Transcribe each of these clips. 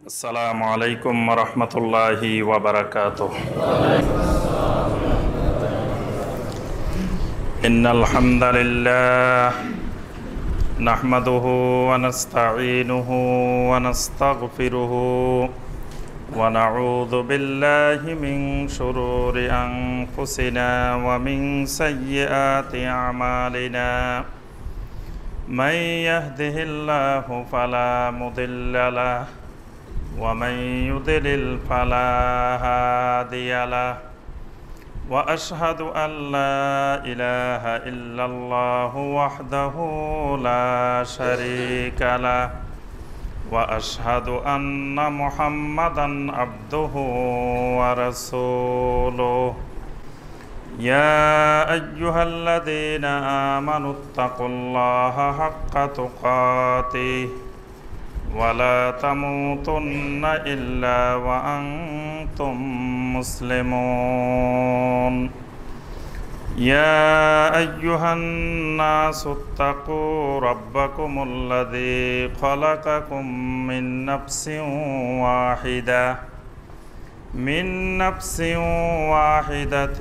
আসসালামু আলাইকুম রহমতুল্লাহি ওয়া বারাকাতুহু। ইন্নাল হামদালিল্লাহ নাহমাদুহু ওয়া নাস্তাঈনুহু ওয়া নাস্তাগফিরুহু ওয়া নাউযু বিল্লাহি মিন শুরুরি আনফুসিনা ওয়া মিন সাইয়্যাতি আমালিনা। মান ইয়াহদিহিল্লাহু ফালা মুদিল্লা লাহু ومن يضلل فلا هادي له وأشهد أن لا إله إلا الله وحده لا شريك له وأشهد أن محمدا عبده ورسوله يا أيها الذين آمنوا اتقوا الله حق تقاته ولا تموتن إلا وأنتم مسلمون يا أيها الناس اتقوا ربكم الذي خلقكم من نفس واحدة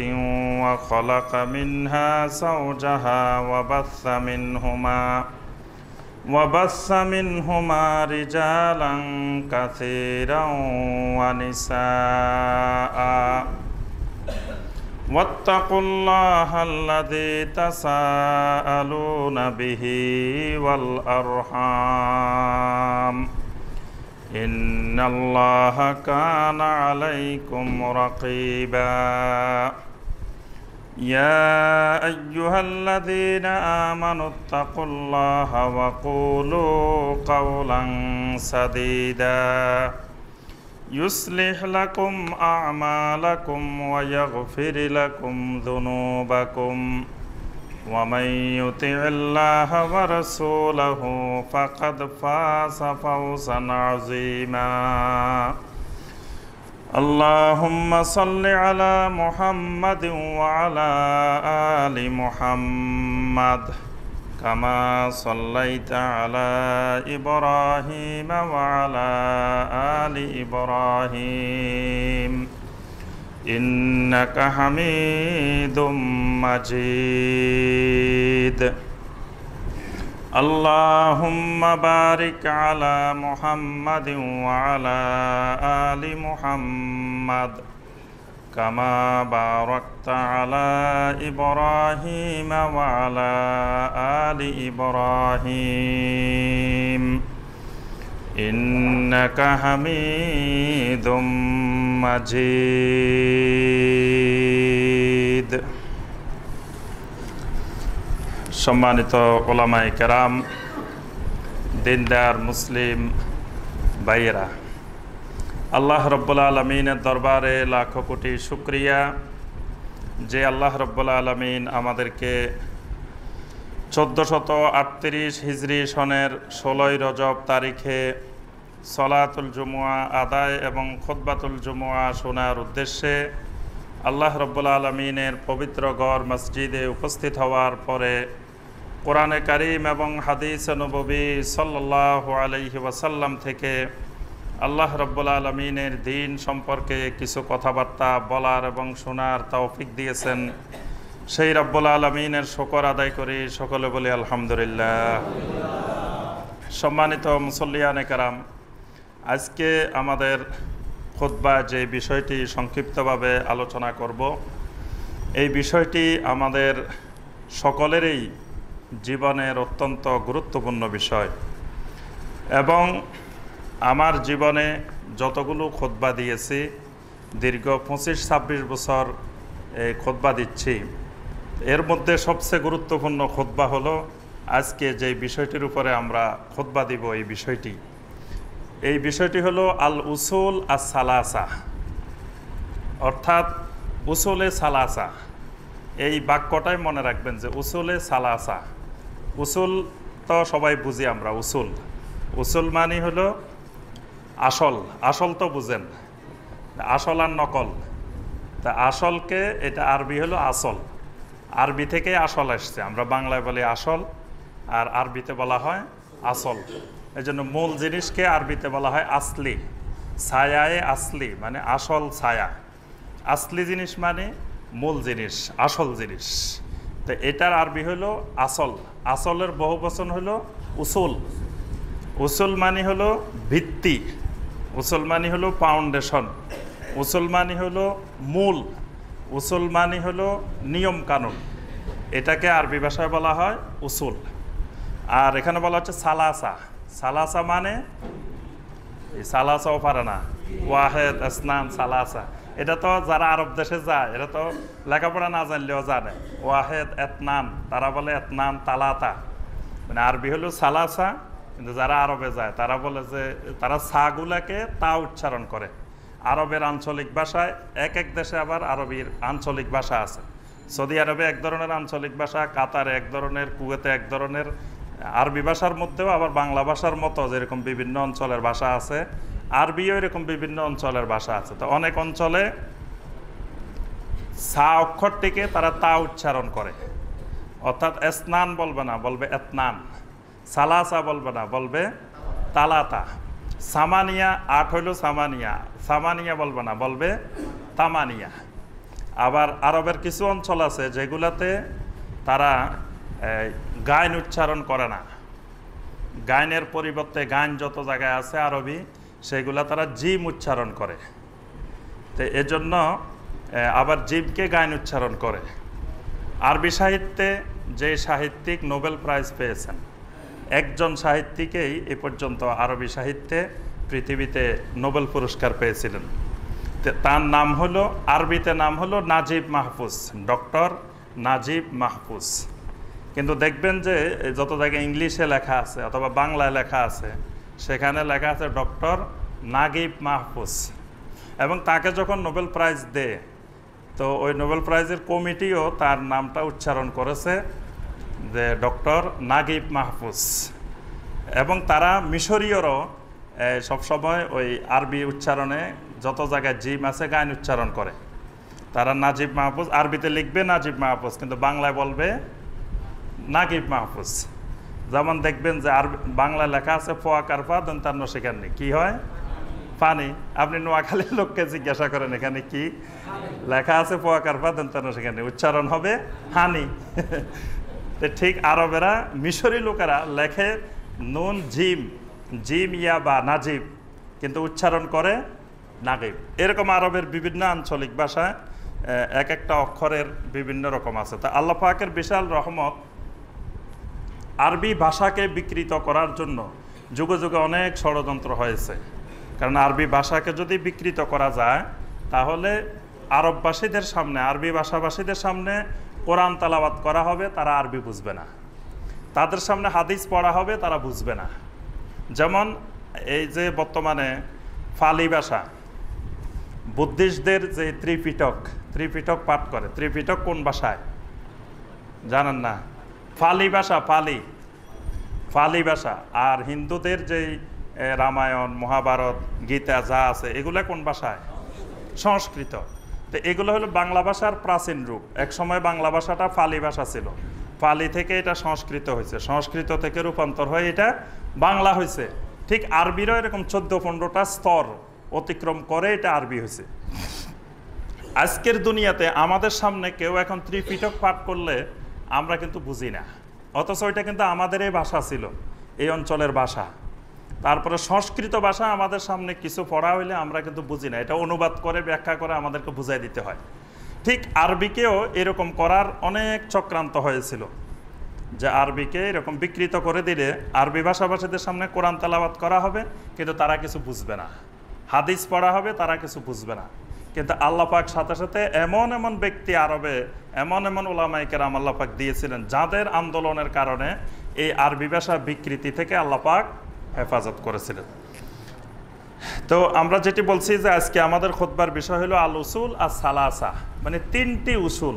وخلق منها زوجها وبث منهما رجالا كثيرا ونساء واتقوا الله الذي تساءلون به والأرحام إن الله كان عليكم رقيبا يا أيها الذين آمنوا اتقوا الله وقولوا قولا سديدا يصلح لكم أعمالكم ويغفر لكم ذنوبكم ومن يطع الله ورسوله فقد فاز فوزا عظيما اللهم صل على محمد وعلى آل محمد كما صليت على إبراهيم وعلى آل إبراهيم إنك حميد مجيد اللهم بارك على محمد وعلى آل محمد كما باركت على إبراهيم وعلى آل إبراهيم إنك حميد مجيد সম্মানিত ওলামায়ে কেরাম, দিনদার মুসলিম ভাইয়েরা, আল্লাহ রব্বুল আলমিনের দরবারে লাখো কোটি শুকরিয়া যে আল্লাহ রব্বুল আলমিন আমাদেরকে 1438 হিজরি সনের 16 রজব তারিখে সলাতুল জুমুয়া আদায় এবং খুতবাতুল জুমুয়া শোনার উদ্দেশ্যে আল্লাহ রব্বুল আলমিনের পবিত্র ঘর মসজিদে উপস্থিত হওয়ার পরে কোরআনে কারীম এবং হাদিসে নববী সাল্লাল্লাহু আলাইহি ওয়াসাল্লাম থেকে আল্লাহ রব্বুল আলমিনের দ্বীন সম্পর্কে কিছু কথাবার্তা বলার এবং শোনার তৌফিক দিয়েছেন। সেই রব্বুল আলমিনের শুকর আদায় করি, সকলে বলি আলহামদুলিল্লাহ। সম্মানিত মুসল্লিয়ানে কেরাম, আজকে আমাদের খুতবা যে বিষয়টি সংক্ষিপ্তভাবে আলোচনা করব, এই বিষয়টি আমাদের সকলেরই জীবনের অত্যন্ত গুরুত্বপূর্ণ বিষয় এবং আমার জীবনে যতগুলো খুতবা দিয়েছি, দীর্ঘ 25-26 বছর এই খুতবা দিচ্ছি, এর মধ্যে সবচেয়ে গুরুত্বপূর্ণ খুতবা হলো আজকে যে বিষয়টির উপরে আমরা খুতবা দিব। এই বিষয়টি হলো আল উসুল আস সালাসা, অর্থাৎ উসুলে সালাসা। এই বাক্যটাই মনে রাখবেন যে উসুলে সালাসা। উসুল তো সবাই বুঝি আমরা। উসুল মানে হলো আসল। আসল তো বুঝেন, আসল আর নকল। তা আসলকে, এটা আরবি হলো আসল, আরবি থেকে আসল আসছে। আমরা বাংলায় বলি আসল, আর আরবিতে বলা হয় আসল। এই জন্য মূল জিনিসকে আরবিতে বলা হয় আসলি। ছায়ায়ে আসলি মানে আসল ছায়া, আসলি জিনিস মানে মূল জিনিস, আসল জিনিস। তো এটার আরবি হলো আসল, আসলের বহুবচন হলো উসুল, উসুল মানে হলো ভিত্তি, উসুল মানে হলো ফাউন্ডেশন, উসুল মানে হলো মূল, উসুল মানে হলো নিয়ম কানুন, এটাকে আরবি ভাষায় বলা হয় উসুল। আর এখানে বলা হচ্ছে সালাসা, সালাসা মানে এই সালাসাও পারে না, ওয়াহেদ আসনান সালাসা, এটা তো যারা আরব দেশে যায় এরা তো লেখাপড়া না জানলেও জানে, ওয়াহেদ এতনান, তারা বলে এতনান তালাতা, মানে আরবি হলো সালাসা, কিন্তু যারা আরবে যায় তারা বলে যে তারা সাগুলাকে তা উচ্চারণ করে। আরবের আঞ্চলিক ভাষায় এক এক দেশে আবার আরবির আঞ্চলিক ভাষা আছে। সৌদি আরবে এক ধরনের আঞ্চলিক ভাষা, কাতারে এক ধরনের, কুয়েতে এক ধরনের। আরবি ভাষার মধ্যেও আবার বাংলা ভাষার মতো যেরকম বিভিন্ন অঞ্চলের ভাষা আছে, আরবিও এরকম বিভিন্ন অঞ্চলের ভাষা আছে। তো অনেক অঞ্চলে সা অক্ষরটিকে তারা তা উচ্চারণ করে, অর্থাৎ স্নান বলবে না, বলবে এতনান, সালাসা বলবে না, বলবে তালাতা, সামানিয়া, 8 হইল সামানিয়া, সামানিয়া বলবে না, বলবে তামানিয়া। আবার আরবের কিছু অঞ্চল আছে যেগুলাতে তারা গাইন উচ্চারণ করে না, গাইনের পরিবর্তে গাইন যত জায়গায় আছে আরবি সেগুলা তারা জিম উচ্চারণ করে। তো এজন্য আবার জিমকে গাইন উচ্চারণ করে। আরবি সাহিত্যে যে সাহিত্যিক নোবেল প্রাইজ পেয়েছেন, একজন সাহিত্যিকেই এ পর্যন্ত আরবি সাহিত্যে পৃথিবীতে নোবেল পুরস্কার পেয়েছিলেন। তার নাম হলো, আরবিতে নাম হলো নাজিব মাহফুজ, ডক্টর নাজিব মাহফুজ। কিন্তু দেখবেন যে যত জায়গায় ইংলিশে লেখা আছে অথবা বাংলায় লেখা আছে সেখানে লেখা আছে ডক্টর নাগিব মাহফুজ। এবং তাকে যখন নোবেল প্রাইজ দেয় তো ওই নোবেল প্রাইজের কমিটিও তার নামটা উচ্চারণ করেছে যে ডক্টর নাগিব মাহফুজ। এবং তারা মিশরীয়রও সবসময় ওই আরবি উচ্চারণে যত জায়গায় জিম আছে গাইন উচ্চারণ করে। তারা নাজিব মাহফুজ আরবিতে লিখবে নাজিব মাহফুজ, কিন্তু বাংলায় বলবে নাগিব মাহফুজ। যেমন দেখবেন যে আরবি বাংলায় লেখা আছে ফোয়া কারফা দন্তান্ন সেখানে কি হয়, পানি। আপনি নোয়াখালীর লোককে জিজ্ঞাসা করেন এখানে কি লেখা আছে, ফোয়া কারফা দন্তান্ন সেখানে উচ্চারণ হবে হানি। তো ঠিক আরবেরা, মিশরি লোকেরা লেখে নুন জিম, জিম ইয়া বা নাজিব, কিন্তু উচ্চারণ করে নাগিব। এরকম আরবের বিভিন্ন আঞ্চলিক ভাষায় এক একটা অক্ষরের বিভিন্ন রকম আছে। তা আল্লাহ পাকের বিশাল রহমত, আরবি ভাষাকে বিকৃত করার জন্য যুগে যুগে অনেক ষড়যন্ত্র হয়েছে। কারণ আরবি ভাষাকে যদি বিকৃত করা যায় তাহলে আরববাসীদের সামনে, আরবি ভাষাভাষীদের সামনে কোরআন তালাওয়াত করা হবে, তারা আরবি বুঝবে না। তাদের সামনে হাদিস পড়া হবে, তারা বুঝবে না। যেমন এই যে বর্তমানে ফালি ভাষা, বুদ্ধিস্টদের যে ত্রিপিটক পাঠ করে, ত্রিপিটক কোন ভাষায় জানেন না? ফালি ভাষা, ফালি ভাষা। আর হিন্দুদের যেই রামায়ণ, মহাভারত, গীতা যা আছে এগুলা কোন ভাষায়? সংস্কৃত। তো এগুলো হলো বাংলা ভাষার প্রাচীন রূপ। এক সময় বাংলা ভাষাটা ফালি ভাষা ছিল, ফালি থেকে এটা সংস্কৃত হয়েছে, সংস্কৃত থেকে রূপান্তর হয়ে এটা বাংলা হয়েছে। ঠিক আরবিরও এরকম 14-15টা স্তর অতিক্রম করে এটা আরবি হয়েছে। আজকের দুনিয়াতে আমাদের সামনে কেউ এখন ত্রিপিটক পাঠ করলে আমরা কিন্তু বুঝি না, অথচ এটা কিন্তু আমাদের এই ভাষা ছিল, এই অঞ্চলের ভাষা। তারপরে সংস্কৃত ভাষা আমাদের সামনে কিছু পড়া হইলে আমরা কিন্তু বুঝি না, এটা অনুবাদ করে ব্যাখ্যা করে আমাদেরকে বুঝাই দিতে হয়। ঠিক আরবিকেও এরকম করার অনেক চক্রান্ত হয়েছিল, যে আরবিকে এরকম বিকৃত করে দিলে আরবি ভাষাভাষীদের সামনে কোরআন তেলাওয়াত করা হবে কিন্তু তারা কিছু বুঝবে না, হাদিস পড়া হবে তারা কিছু বুঝবে না। কিন্তু আল্লাহ পাক সাথে সাথে এমন এমন ব্যক্তি আরবে, এমন এমন ওলামায়ে কেরাম আল্লাহ পাক দিয়েছিলেন যাদের আন্দোলনের কারণে এই আরবি ভাষা বিকৃতি থেকে আল্লাহ পাক হেফাজত করেছিলেন। তো আমরা যেটি বলছি যে আজকে আমাদের খুতবার বিষয় হলো আল উসুল আর সালাসা, মানে তিনটি উসুল,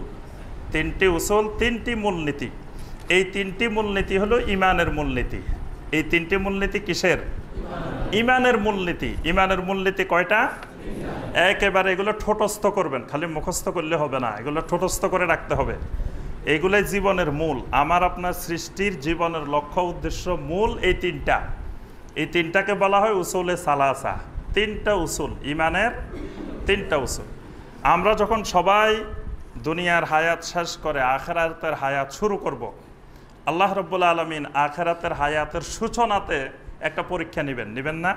তিনটি মূলনীতি। এই তিনটি মূলনীতি হলো ইমানের মূলনীতি। এই তিনটি মূলনীতি কিসের? ইমানের মূলনীতি। ইমানের মূলনীতি কয়টা? একেবারে এগুলো ঠোঁটস্থ করবেন, খালি মুখস্থ করলে হবে না, এগুলো ঠোঁটস্থ করে রাখতে হবে। এইগুলোই জীবনের মূল। আমার আপনার সৃষ্টির জীবনের লক্ষ্য উদ্দেশ্য মূল এই তিনটা। এই তিনটাকে বলা হয় উসুলে সালাসা। তিনটা উসুল, ইমানের তিনটা উসুল। আমরা যখন সবাই দুনিয়ার হায়াত শেষ করে আখিরাতের হায়াত শুরু করব, আল্লাহ রাব্বুল আলামিন আখিরাতের হায়াতের সূচনাতে একটা পরীক্ষা নেবেন না?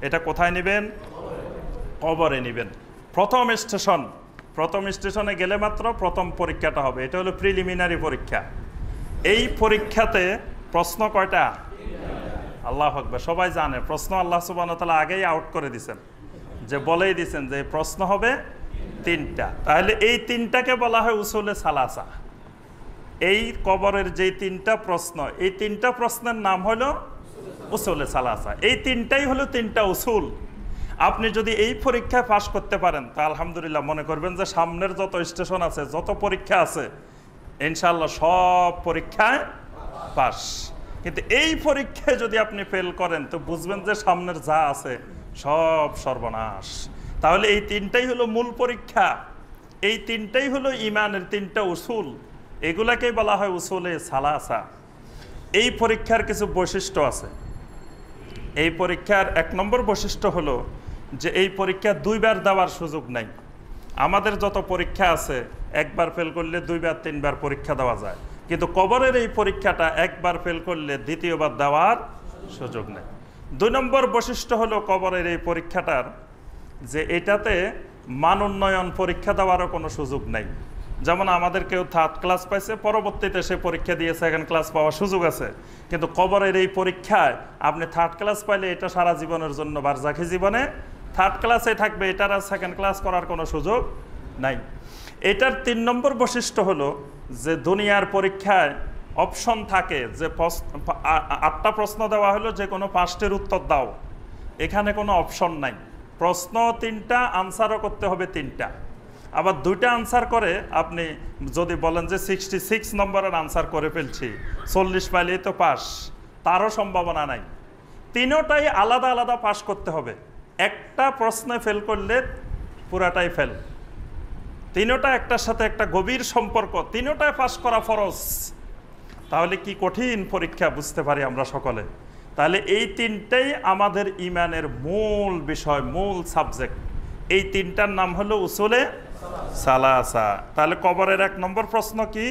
এটা কোথায় নেবেন? কবরে নেবেন। প্রথম স্টেশনে গেলে মাত্র প্রথম পরীক্ষাটা হবে, এটা হলো প্রিলিমিনারি পরীক্ষা। এই পরীক্ষাতে প্রশ্ন কয়টা? আল্লাহু আকবার, সবাই জানে প্রশ্ন আল্লাহ সুবহানাহু ওয়া তাআলা আগেই আউট করে দিয়েছেন, যে বলেই দিয়েছেন যে প্রশ্ন হবে তিনটা। তাহলে এই তিনটাকে বলা হয় উসুলে সালাসা। এই কবরের যে তিনটা প্রশ্ন, এই তিনটা প্রশ্নের নাম হলো উসুলে সালাসা। এই তিনটাই হলো তিনটা উসুল। আপনি যদি এই পরীক্ষায় পাশ করতে পারেন তা আলহামদুলিল্লাহ, মনে করবেন যে সামনের যত স্টেশন আছে, যত পরীক্ষা আছে, ইনশাআল্লাহ সব পরীক্ষায় পাস। কিন্তু এই পরীক্ষায় যদি আপনি ফেল করেন তো বুঝবেন যে সামনের যা আছে সব সর্বনাশ। তাহলে এই তিনটাই হলো মূল পরীক্ষা, এই তিনটাই হলো ইমানের তিনটা উসুল, এগুলাকেই বলা হয় উসুলে সালাসা। এই পরীক্ষার কিছু বৈশিষ্ট্য আছে। এই পরীক্ষার 1 নম্বর বৈশিষ্ট্য হলো যে এই পরীক্ষা 2 বার দেওয়ার সুযোগ নাই। আমাদের যত পরীক্ষা আছে একবার ফেল করলে 2 বার 3 বার পরীক্ষা দেওয়া যায়, কিন্তু কবরের এই পরীক্ষাটা একবার ফেল করলে দ্বিতীয়বার দেওয়ার সুযোগ নেই। 2 নম্বর বৈশিষ্ট্য হলো কবরের এই পরীক্ষাটার যে এটাতে মান উন্নয়ন পরীক্ষা দেওয়ারও কোনো সুযোগ নাই। যেমন আমাদের কেউ 3rd ক্লাস পাইছে, পরবর্তীতে সে পরীক্ষা দিয়ে 2nd ক্লাস পাওয়ার সুযোগ আছে, কিন্তু কবরের এই পরীক্ষায় আপনি 3rd ক্লাস পাইলে এটা সারা জীবনের জন্য বারজাখি জীবনে 3rd ক্লাসে থাকবে, এটার আর 2nd ক্লাস করার কোনো সুযোগ নাই। এটার 3 নম্বর বৈশিষ্ট্য হলো যে দুনিয়ার পরীক্ষায় অপশন থাকে যে 8টা প্রশ্ন দেওয়া হলো যে কোনো 5টির উত্তর দাও, এখানে কোনো অপশন নাই। প্রশ্ন 3টা, আনসারও করতে হবে 3টা। আবার 2টা আনসার করে আপনি যদি বলেন যে 66 নম্বরের আনসার করে ফেলছি, 40 পাইলেই তো পাস, তারও সম্ভাবনা নাই। 3টাই আলাদা আলাদা পাস করতে হবে। একটা প্রশ্নে ফেল করলে পুরাটাই ফেল। 3টা একটার সাথে একটা গভীর সম্পর্ক, 3টায় পাস করা ফরজ। তাহলে কি কঠিন পরীক্ষা বুঝতে পারি আমরা সকলে। তাহলে এই 3টাই আমাদের ইমানের মূল বিষয়, মূল সাবজেক্ট। এই 3টার নাম হলো উসুলে সালাসা। তাহলে কবরের 1 নম্বর প্রশ্ন কি?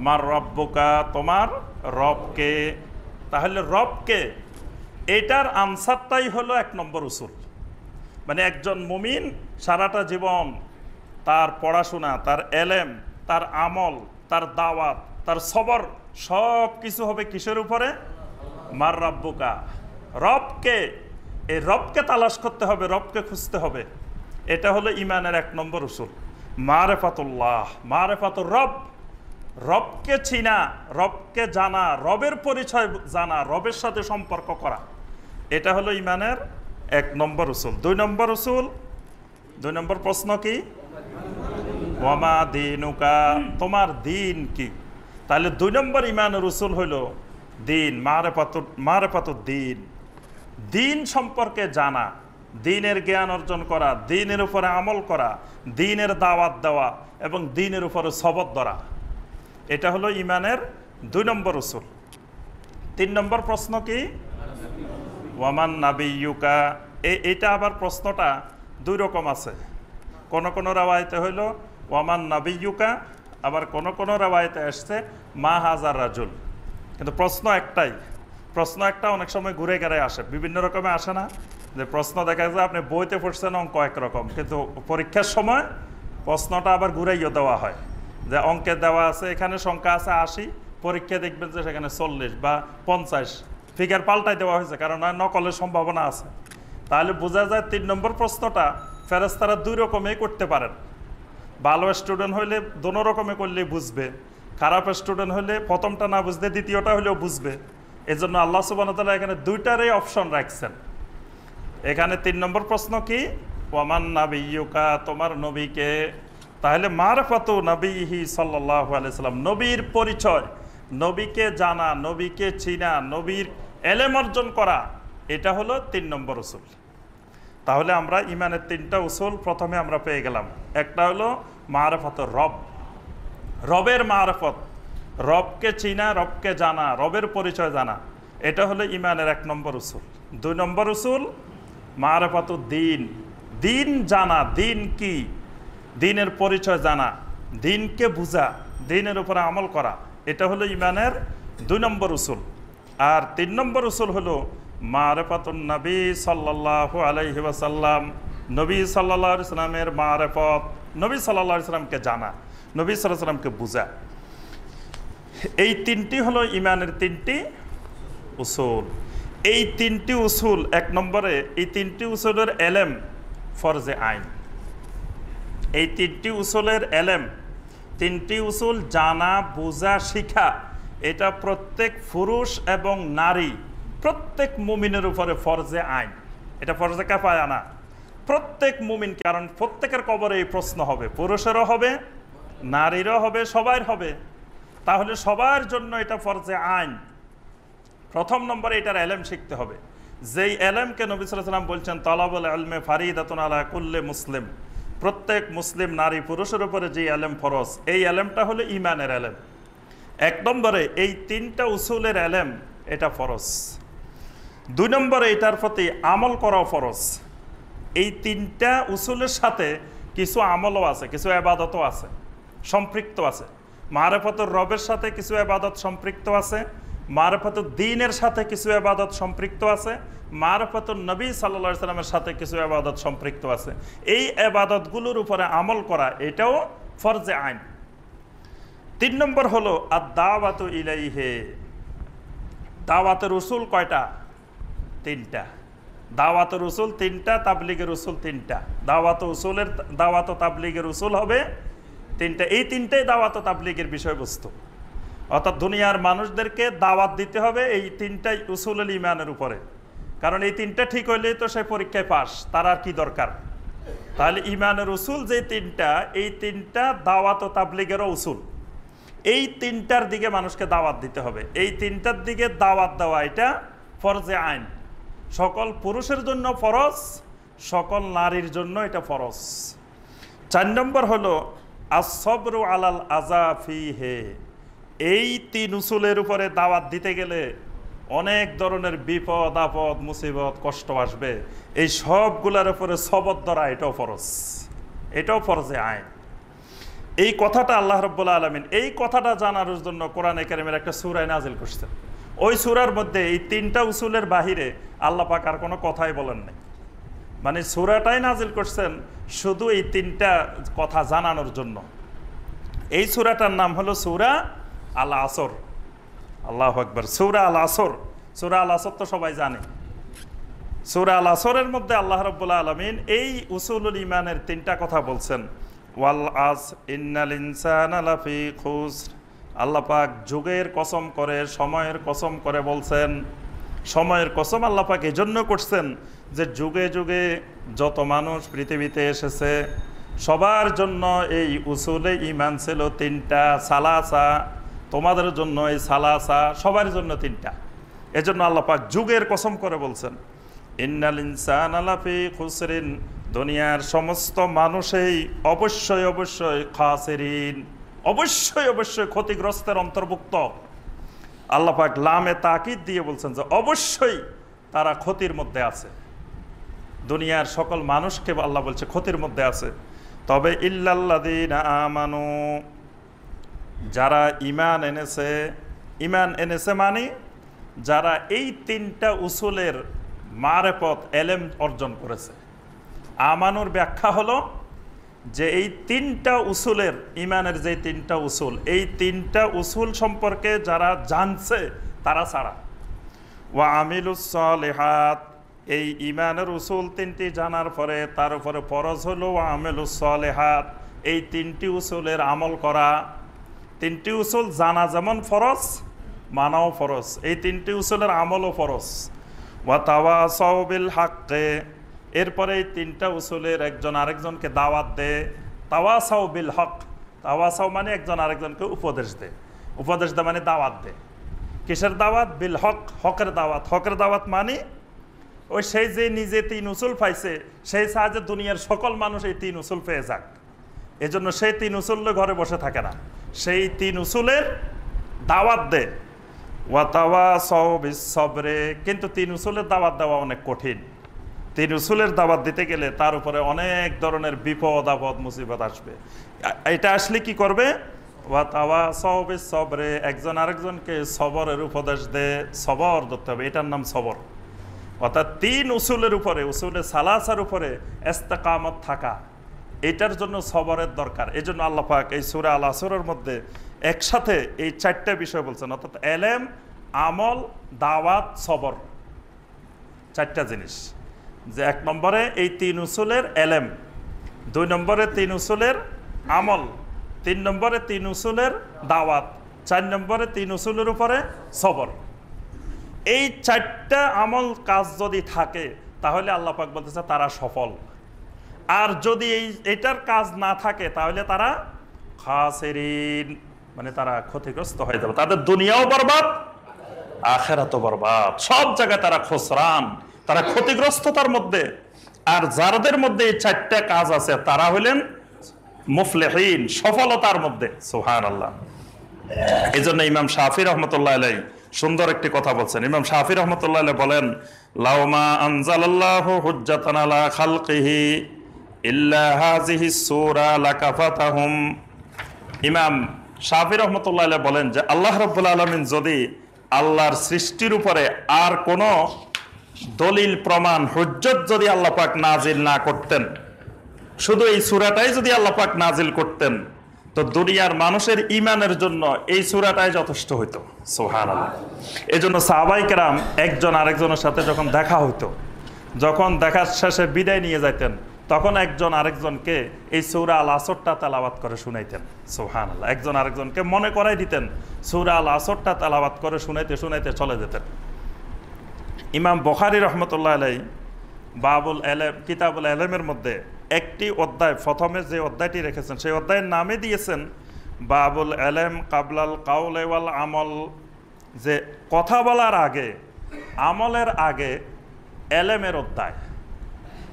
মার রব্বুকা, তোমার রবকে। তাহলে রবকে, এটার আনসারটাই হলো 1 নম্বর উসুল। মানে একজন মুমিন সারাটা জীবন তার পড়াশোনা, তার এলেম, তার আমল, তার দাওয়াত, তার সবর, সব কিছু হবে কিসের উপরে? মার রব্বুকা, রবকে। এই রবকে তালাশ করতে হবে, রবকে খুঁজতে হবে। এটা হলো ইমানের 1 নম্বর উসুল, মারেফাতুল্লাহ, মারেফাতুর রব। রবকে চিনা, রবকে জানা, রবের পরিচয় জানা, রবের সাথে সম্পর্ক করা, এটা হলো ইমানের 1 নম্বর উসুল। 2 নম্বর উসুল, 2 নম্বর প্রশ্ন কি? ওয়ামা দীনুকা, তোমার দিন কি? তাহলে 2 নম্বর ইমানের উসুল হলো দিন, মারেফাতুদ দিন। দিন সম্পর্কে জানা, দিনের জ্ঞান অর্জন করা, দিনের উপরে আমল করা, দিনের দাওয়াত দেওয়া এবং দিনের উপরে সবর ধরা, এটা হলো ইমানের 2 নম্বর উসুল। 3 নম্বর প্রশ্ন কি? ওয়ামান নাবিয়ুকা। এটা আবার প্রশ্নটা 2 রকম আছে। কোন কোন রাওয়ায়াতে হইল ওয়ামান নাবিয়ুকা, আবার কোন কোন রাওয়ায়াতে আসছে মা হাজার রাজুল। কিন্তু প্রশ্ন একটাই, প্রশ্ন একটা অনেক সময় ঘুরে ঘেরে আসে, বিভিন্ন রকমের আসে না? যে প্রশ্ন দেখা যায় আপনি বইতে পড়ছেন অঙ্ক একরকম, কিন্তু পরীক্ষার সময় প্রশ্নটা আবার ঘুরাইও দেওয়া হয়। যে অঙ্কে দেওয়া আছে, এখানে সংখ্যা আছে 80, পরীক্ষা দেখবেন যে সেখানে 40 বা 50 ফিগার পাল্টাই দেওয়া হয়েছে, কারণ নকলের সম্ভাবনা আছে। তাহলে বোঝা যায় 3 নম্বর প্রশ্নটা ফেরেশতারা 2 রকমেই করতে পারেন। ভালো স্টুডেন্ট হইলে দোনো রকমে করলেই বুঝবে, খারাপ স্টুডেন্ট হলে প্রথমটা না বুঝলে দ্বিতীয়টা হলেও বুঝবে। এজন্য আল্লাহ সুবহানাহু ওয়া তাআলা এখানে 2টারই অপশন রাখছেন। এখানে 3 নম্বর প্রশ্ন কি? ওয়ামান নাবিয়ুকা, তোমার নবীকে। তাহলে মারফাতু নবীহি সাল্লাল্লাহু আলাইহি সাল্লাম, নবীর পরিচয়, নবীকে জানা, নবীকে চিনা, নবীর এলেম অর্জন করা, এটা হলো 3 নম্বর উসুল। তাহলে আমরা ইমানের 3টা উসুল প্রথমে আমরা পেয়ে গেলাম। একটা হলো মারফাতুর রব, রবের মারফত, রবকে চিনা, রবকে জানা, রবের পরিচয় জানা। এটা হলো ইমানের 1 নম্বর উসুল। 2 নম্বর উসুল মারিফাতুদ দ্বীন, দিন জানা, দিন কি, দিনের পরিচয় জানা, দিনকে বুঝা, দিনের উপরে আমল করা, এটা হলো ইমানের 2 নম্বর উসুল। আর 3 নম্বর উসুল হলো মারিফাতুন নবী সাল্লাল্লাহু আলাইহি ওয়াসাল্লাম, নবী সাল্লাল্লাহু আলাইহি সাল্লামের মারিফত, নবী সাল্লাল্লাহু আলাইহি সাল্লামকে জানা, নবী সাল্লাল্লাহু আলাইহি সাল্লামকে বুঝা। এই 3টি হলো ইমানের 3টি উসুল। এই 3টি উসুল 1 নম্বরে, এই 3টি উসুলের এলেম ফরজে আইন। এই 3টি উসুলের এলেম, 3টি উসুল জানা, বোঝা, শিখা, এটা প্রত্যেক পুরুষ এবং নারী, প্রত্যেক মুমিনের উপরে ফরজে আইন। এটা ফরজে কিফায়া না, প্রত্যেক মুমিন, কারণ প্রত্যেকের কবরে এই প্রশ্ন হবে, পুরুষেরও হবে, নারীরও হবে, সবার হবে। তাহলে সবার জন্য এটা ফরজে আইন। প্রথম নম্বরে এটার এলেম শিখতে হবে, যেই এলেমকে নবী সাল্লাল্লাহু আলাইহি ওয়াসাল্লাম বলছেন তালাবুল ইলমি ফারিদাতুন আলা কুল্লি মুসলিম, প্রত্যেক মুসলিম নারী পুরুষের উপরে যে এলেম ফরজ, এই এলেমটা হলো ইমানের এলেম। 1 নম্বরে এই 3টা উসুলের এলেম এটা ফরজ। 2 নম্বরে এটার প্রতি আমল করা ফরজ। এই 3টা উসুলের সাথে কিছু আমলও আছে, কিছু ইবাদতও আছে, সম্পৃক্ত আছে। মারিফাতুর রবের সাথে কিছু ইবাদত সম্পৃক্ত আছে, মারিফাতুদ দ্বীনের সাথে কিছু ইবাদত সম্পৃক্ত আছে, মারিফাতুন নবী সাল্লাল্লাহু আলাইহি সাল্লামের সাথে কিছু ইবাদত সম্পৃক্ত আছে। এই ইবাদতগুলোর উপরে আমল করা এটাও ফরজে আইন। 3 নম্বর হলো আদ-দাওয়াতু ইলাইহি। দাওয়াতের উসুল কয়টা? 3টা। দাওয়াতের উসুল 3টা, তাবলীগের উসুল 3টা। দাওয়াত উসুলের, দাওয়াত তাবলীগের উসুল হবে 3টা। এই 3টাই দাওয়াত তাবলীগের বিষয়বস্তু, অর্থাৎ দুনিয়ার মানুষদেরকে দাওয়াত দিতে হবে এই 3টাই উসুলুল ইমানের উপরে। কারণ এই 3টা ঠিক হইলেই তো সে পরীক্ষায় পাস, তার আর কি দরকার? তাহলে ইমানের উসুল যে 3টা, এই 3টা দাওয়াত ও তাবলীগেরও উসুল। এই 3টার দিকে মানুষকে দাওয়াত দিতে হবে, এই 3টার দিকে দাওয়াত দেওয়া এটা ফরজে আইন। সকল পুরুষের জন্য ফরজ, সকল নারীর জন্য এটা ফরজ। 4 নম্বর হলো আস-সবরু আলাল আযা ফিহি। এই 3 উসুলের উপরে দাওয়াত দিতে গেলে অনেক ধরনের বিপদ আপদ, মুসিবত, কষ্ট আসবে। এই সবগুলোর উপরে সবর ধরা এটাও ফরজ, এটাও ফরজে আইন। এই কথাটা আল্লাহ রাব্বুল আলামিন এই কথাটা জানার জন্য কোরআনে কারীমের একটা সূরা নাজিল করছেন। ওই সূরার মধ্যে এই 3টা উসুলের বাহিরে আল্লাহ পাক আর কোনো কথাই বলেন নাই। মানে সূরাটাই নাজিল করছেন শুধু এই 3টা কথা জানানোর জন্য। এই সূরাটার নাম হলো সূরা আল আসর। আল্লাহু আকবার। সূরা আল আসর, সূরা আল আসর তো সবাই জানে। সূরা আল আসরের মধ্যে আল্লাহ রাব্বুল আলামিন এই উসুলুল ইমানের 3টা কথা বলছেন। ওয়াল আস ইন্নাল ইনসানা লাফি খুসর। আল্লাহ পাক যুগের কসম করে, সময়ের কসম করে বলছেন। সময়ের কসম আল্লাহ পাক এজন্য করছেন যে যুগে যুগে যত মানুষ পৃথিবীতে এসেছে সবার জন্য এই উসুলে ইমান ছিল 3টা। সালাসা, তোমাদের জন্য এই সালাসা, সবার জন্য 3টা। এজন্য আল্লাহ পাক যুগের কসম করে বলছেন ইন্নাল ইনসানা লাফি খুসরিন, দুনিয়ার সমস্ত মানুষই অবশ্যই অবশ্যই খাসিরিন, অবশ্যই অবশ্যই ক্ষতিগ্রস্তের অন্তর্ভুক্ত। আল্লাহ পাক লামে তাকিদ দিয়ে বলছেন যে অবশ্যই তারা ক্ষতির মধ্যে আছে। দুনিয়ার সকল মানুষকে আল্লাহ বলছে ক্ষতির মধ্যে আছে। তবে ইল্লাল্লাযীনা আমানু, যারা ঈমান এনেছে। ঈমান এনেছে মানে যারা এই 3টা উসুলের মারিফত, এলেম অর্জন করেছে। আমানুর ব্যাখ্যা হলো যে এই 3টা উসুলের, ইমানের যে 3টা উসুল, এই 3টা উসুল সম্পর্কে যারা জানছে তারা ছাড়া। ওয়া আমিলুস সালিহাত, এই ইমানের উসুল 3টি জানার পরে তার উপরে ফরজ হলো ওয়া আমিলুস সালিহাত, এই 3টি উসুলের আমল করা। 3টি উসুল জানা যেমন ফরজ, মানাও ফরজ। এই 3টি উসুলের আমলও ফরজ। ওয়া তাওয়াসাউ বিল হাক্কে, এরপরে এই 3টা উসুলের একজন আরেকজনকে দাওয়াত দেয়। তাওয়াসাউ বিল হক, তাওয়াসাউ মানে একজন আরেকজনকে উপদেশ দেয়। উপদেশ দেয় মানে দাওয়াত দেয়। কিসের দাওয়াত? বিল হক, হকের দাওয়াত। হকের দাওয়াত মানে ওই সেই যে নিজে 3 উসুল পাইছে সেই সাহায্যে দুনিয়ার সকল মানুষ এই 3 উসুল পেয়ে যাক। এজন্য সেই 3 উসুল ঘরে বসে থাকে না, সেই 3 উসুলের দাওয়াত দেয়। ওয়াতাওয়াসাউ বিস-সবরে, কিন্তু 3 উসুলের দাওয়াত দেওয়া অনেক কঠিন। 3 উসুলের দাওয়াত দিতে গেলে তার উপরে অনেক ধরনের বিপদ আপদ মুসিবত আসবে। এটা আসলে কি করবে? ওয়াতাওয়াসাউ বিস-সবরে, একজন আরেকজনকে সবরের উপদেশ দে, সবর ধরতে হবে, এটার নাম সবর। অর্থাৎ 3 উসুলের উপরে, উসুলে সালাসার উপরে ইস্তেকামত থাকা, এটার জন্য সবরের দরকার। এই জন্য আল্লাহ পাক এই সূরা আল আসরের মধ্যে একসাথে এই 4টা বিষয় বলছেন, অর্থাৎ এলেম, আমল, দাওয়াত, সবর, 4টা জিনিস। যে 1 নম্বরে এই 3 উসুলের এলেম, 2 নম্বরে 3 উসুলের আমল, 3 নম্বরে 3 উসুলের দাওয়াত, 4 নম্বরে 3 উসুলের উপরে সবর। এই 4টা আমল কাজ যদি থাকে তাহলে আল্লাহ পাক বলতেছে তারা সফল। আর যদি এটার কাজ না থাকে তাহলে তারা খাসিরিন, মানে তারা ক্ষতিগ্রস্ত হয়ে যাবে, তাদের দুনিয়াও বরবাদ, আখিরাতও বরবাদ, সব জায়গায় তারা খসরান, তারা ক্ষতিগ্রস্ততার মধ্যে। আর যাদের মধ্যে এই 4টা কাজ আছে তারা হলেন মুফলিহিন, সফলতার মধ্যে। সুবহানাল্লাহ। এই জন্য ইমাম শাফি রহমতুল্লাহ আলাইহি সুন্দর একটি কথা বলছেন। ইমাম শাফি রহমতুল্লাহ আলাইহি বলেন, লাউমা আনজালাল্লাহু হুজ্জাতান আলা খালকিহি ইল্লা হাযিহিস সূরা লাকাফাতাহুম। ইমাম শাফি রহমতুল্লাহ আলাইহি বলেন যে আল্লাহ রাব্বুল আলামিন যদি আল্লাহর সৃষ্টির উপরে আর কোনো দলিল প্রমাণ হুজ্জত যদি আল্লাহ পাক নাজিল না করতেন, শুধু এই সূরাটাই যদি আল্লাহ পাক নাজিল করতেন, তো দুনিয়ার মানুষের ঈমানের জন্য এই সূরাটাই যথেষ্ট হইতো। সুবহানাল্লাহ। এই জন্য সাহাবায়ে কেরাম একজন আরেকজনের সাথে যখন দেখা হইতো, যখন দেখার শেষে বিদায় নিয়ে যাইতেন, তখন একজন আরেকজনকে এই সূরা আল আসরটা তেলাওয়াত করে শুনাইতেন। সুবহানাল্লাহ। একজন আরেকজনকে মনে করাই দিতেন, সূরা আল আসরটা তেলাওয়াত করে শুনাইতে শুনাইতে চলে যেতেন। ইমাম বুখারী রহমতুল্লাহ আলাইহি বাবুল এলেম, কিতাবুল এলেমের মধ্যে একটি অধ্যায়, প্রথমে যে অধ্যায়টি রেখেছেন সেই অধ্যায়ের নামে দিয়েছেন বাবুল এলেম কাবলাল কাউলে ওয়াল আমল, যে কথা বলার আগে, আমলের আগে এলেমের অধ্যায়।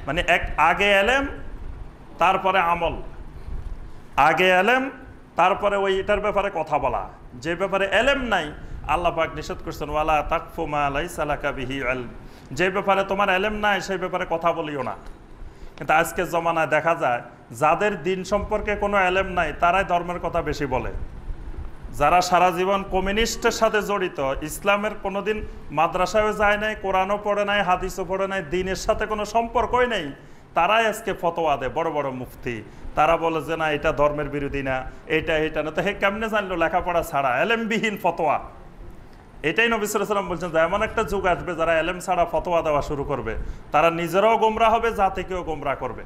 মানে আগে এলেম তারপরে আমল, আগে এলেম তারপরে ওই এটার ব্যাপারে কথা বলা। যে ব্যাপারে এলেম নাই আল্লাহ পাক নিষেধ করছেন ওয়ালা তাকফু মা লাইসা লাকা বিহি ইলম, যে ব্যাপারে তোমার এলেম নাই সেই ব্যাপারে কথা বলিও না। কিন্তু আজকের জমানায় দেখা যায় যাদের দিন সম্পর্কে কোনো এলেম নাই তারাই ধর্মের কথা বেশি বলে। যারা সারা জীবন কমিউনিস্টের সাথে জড়িত, ইসলামের কোনোদিন মাদ্রাসায়ও যায় নাই, কোরআনও পড়ে নাই, হাদিসও পড়ে নাই, দিনের সাথে কোনো সম্পর্কই নেই, তারাই আজকে ফতোয়া দেয়, বড় বড় মুফতি। তারা বলে যে না এটা ধর্মের বিরোধী না, এটা না। তো হে কেমনে জানলো লেখাপড়া ছাড়া এলেমবিহীন ফতোয়া? এটাই নবী সাল্লাল্লাহু আলাইহি ওয়াসাল্লাম বলছেন যে এমন একটা যুগ আসবে যারা এলেম ছাড়া ফতোয়া দেওয়া শুরু করবে, তারা নিজেরাও গোমরা হবে, জাতিকেও গোমরা করবে।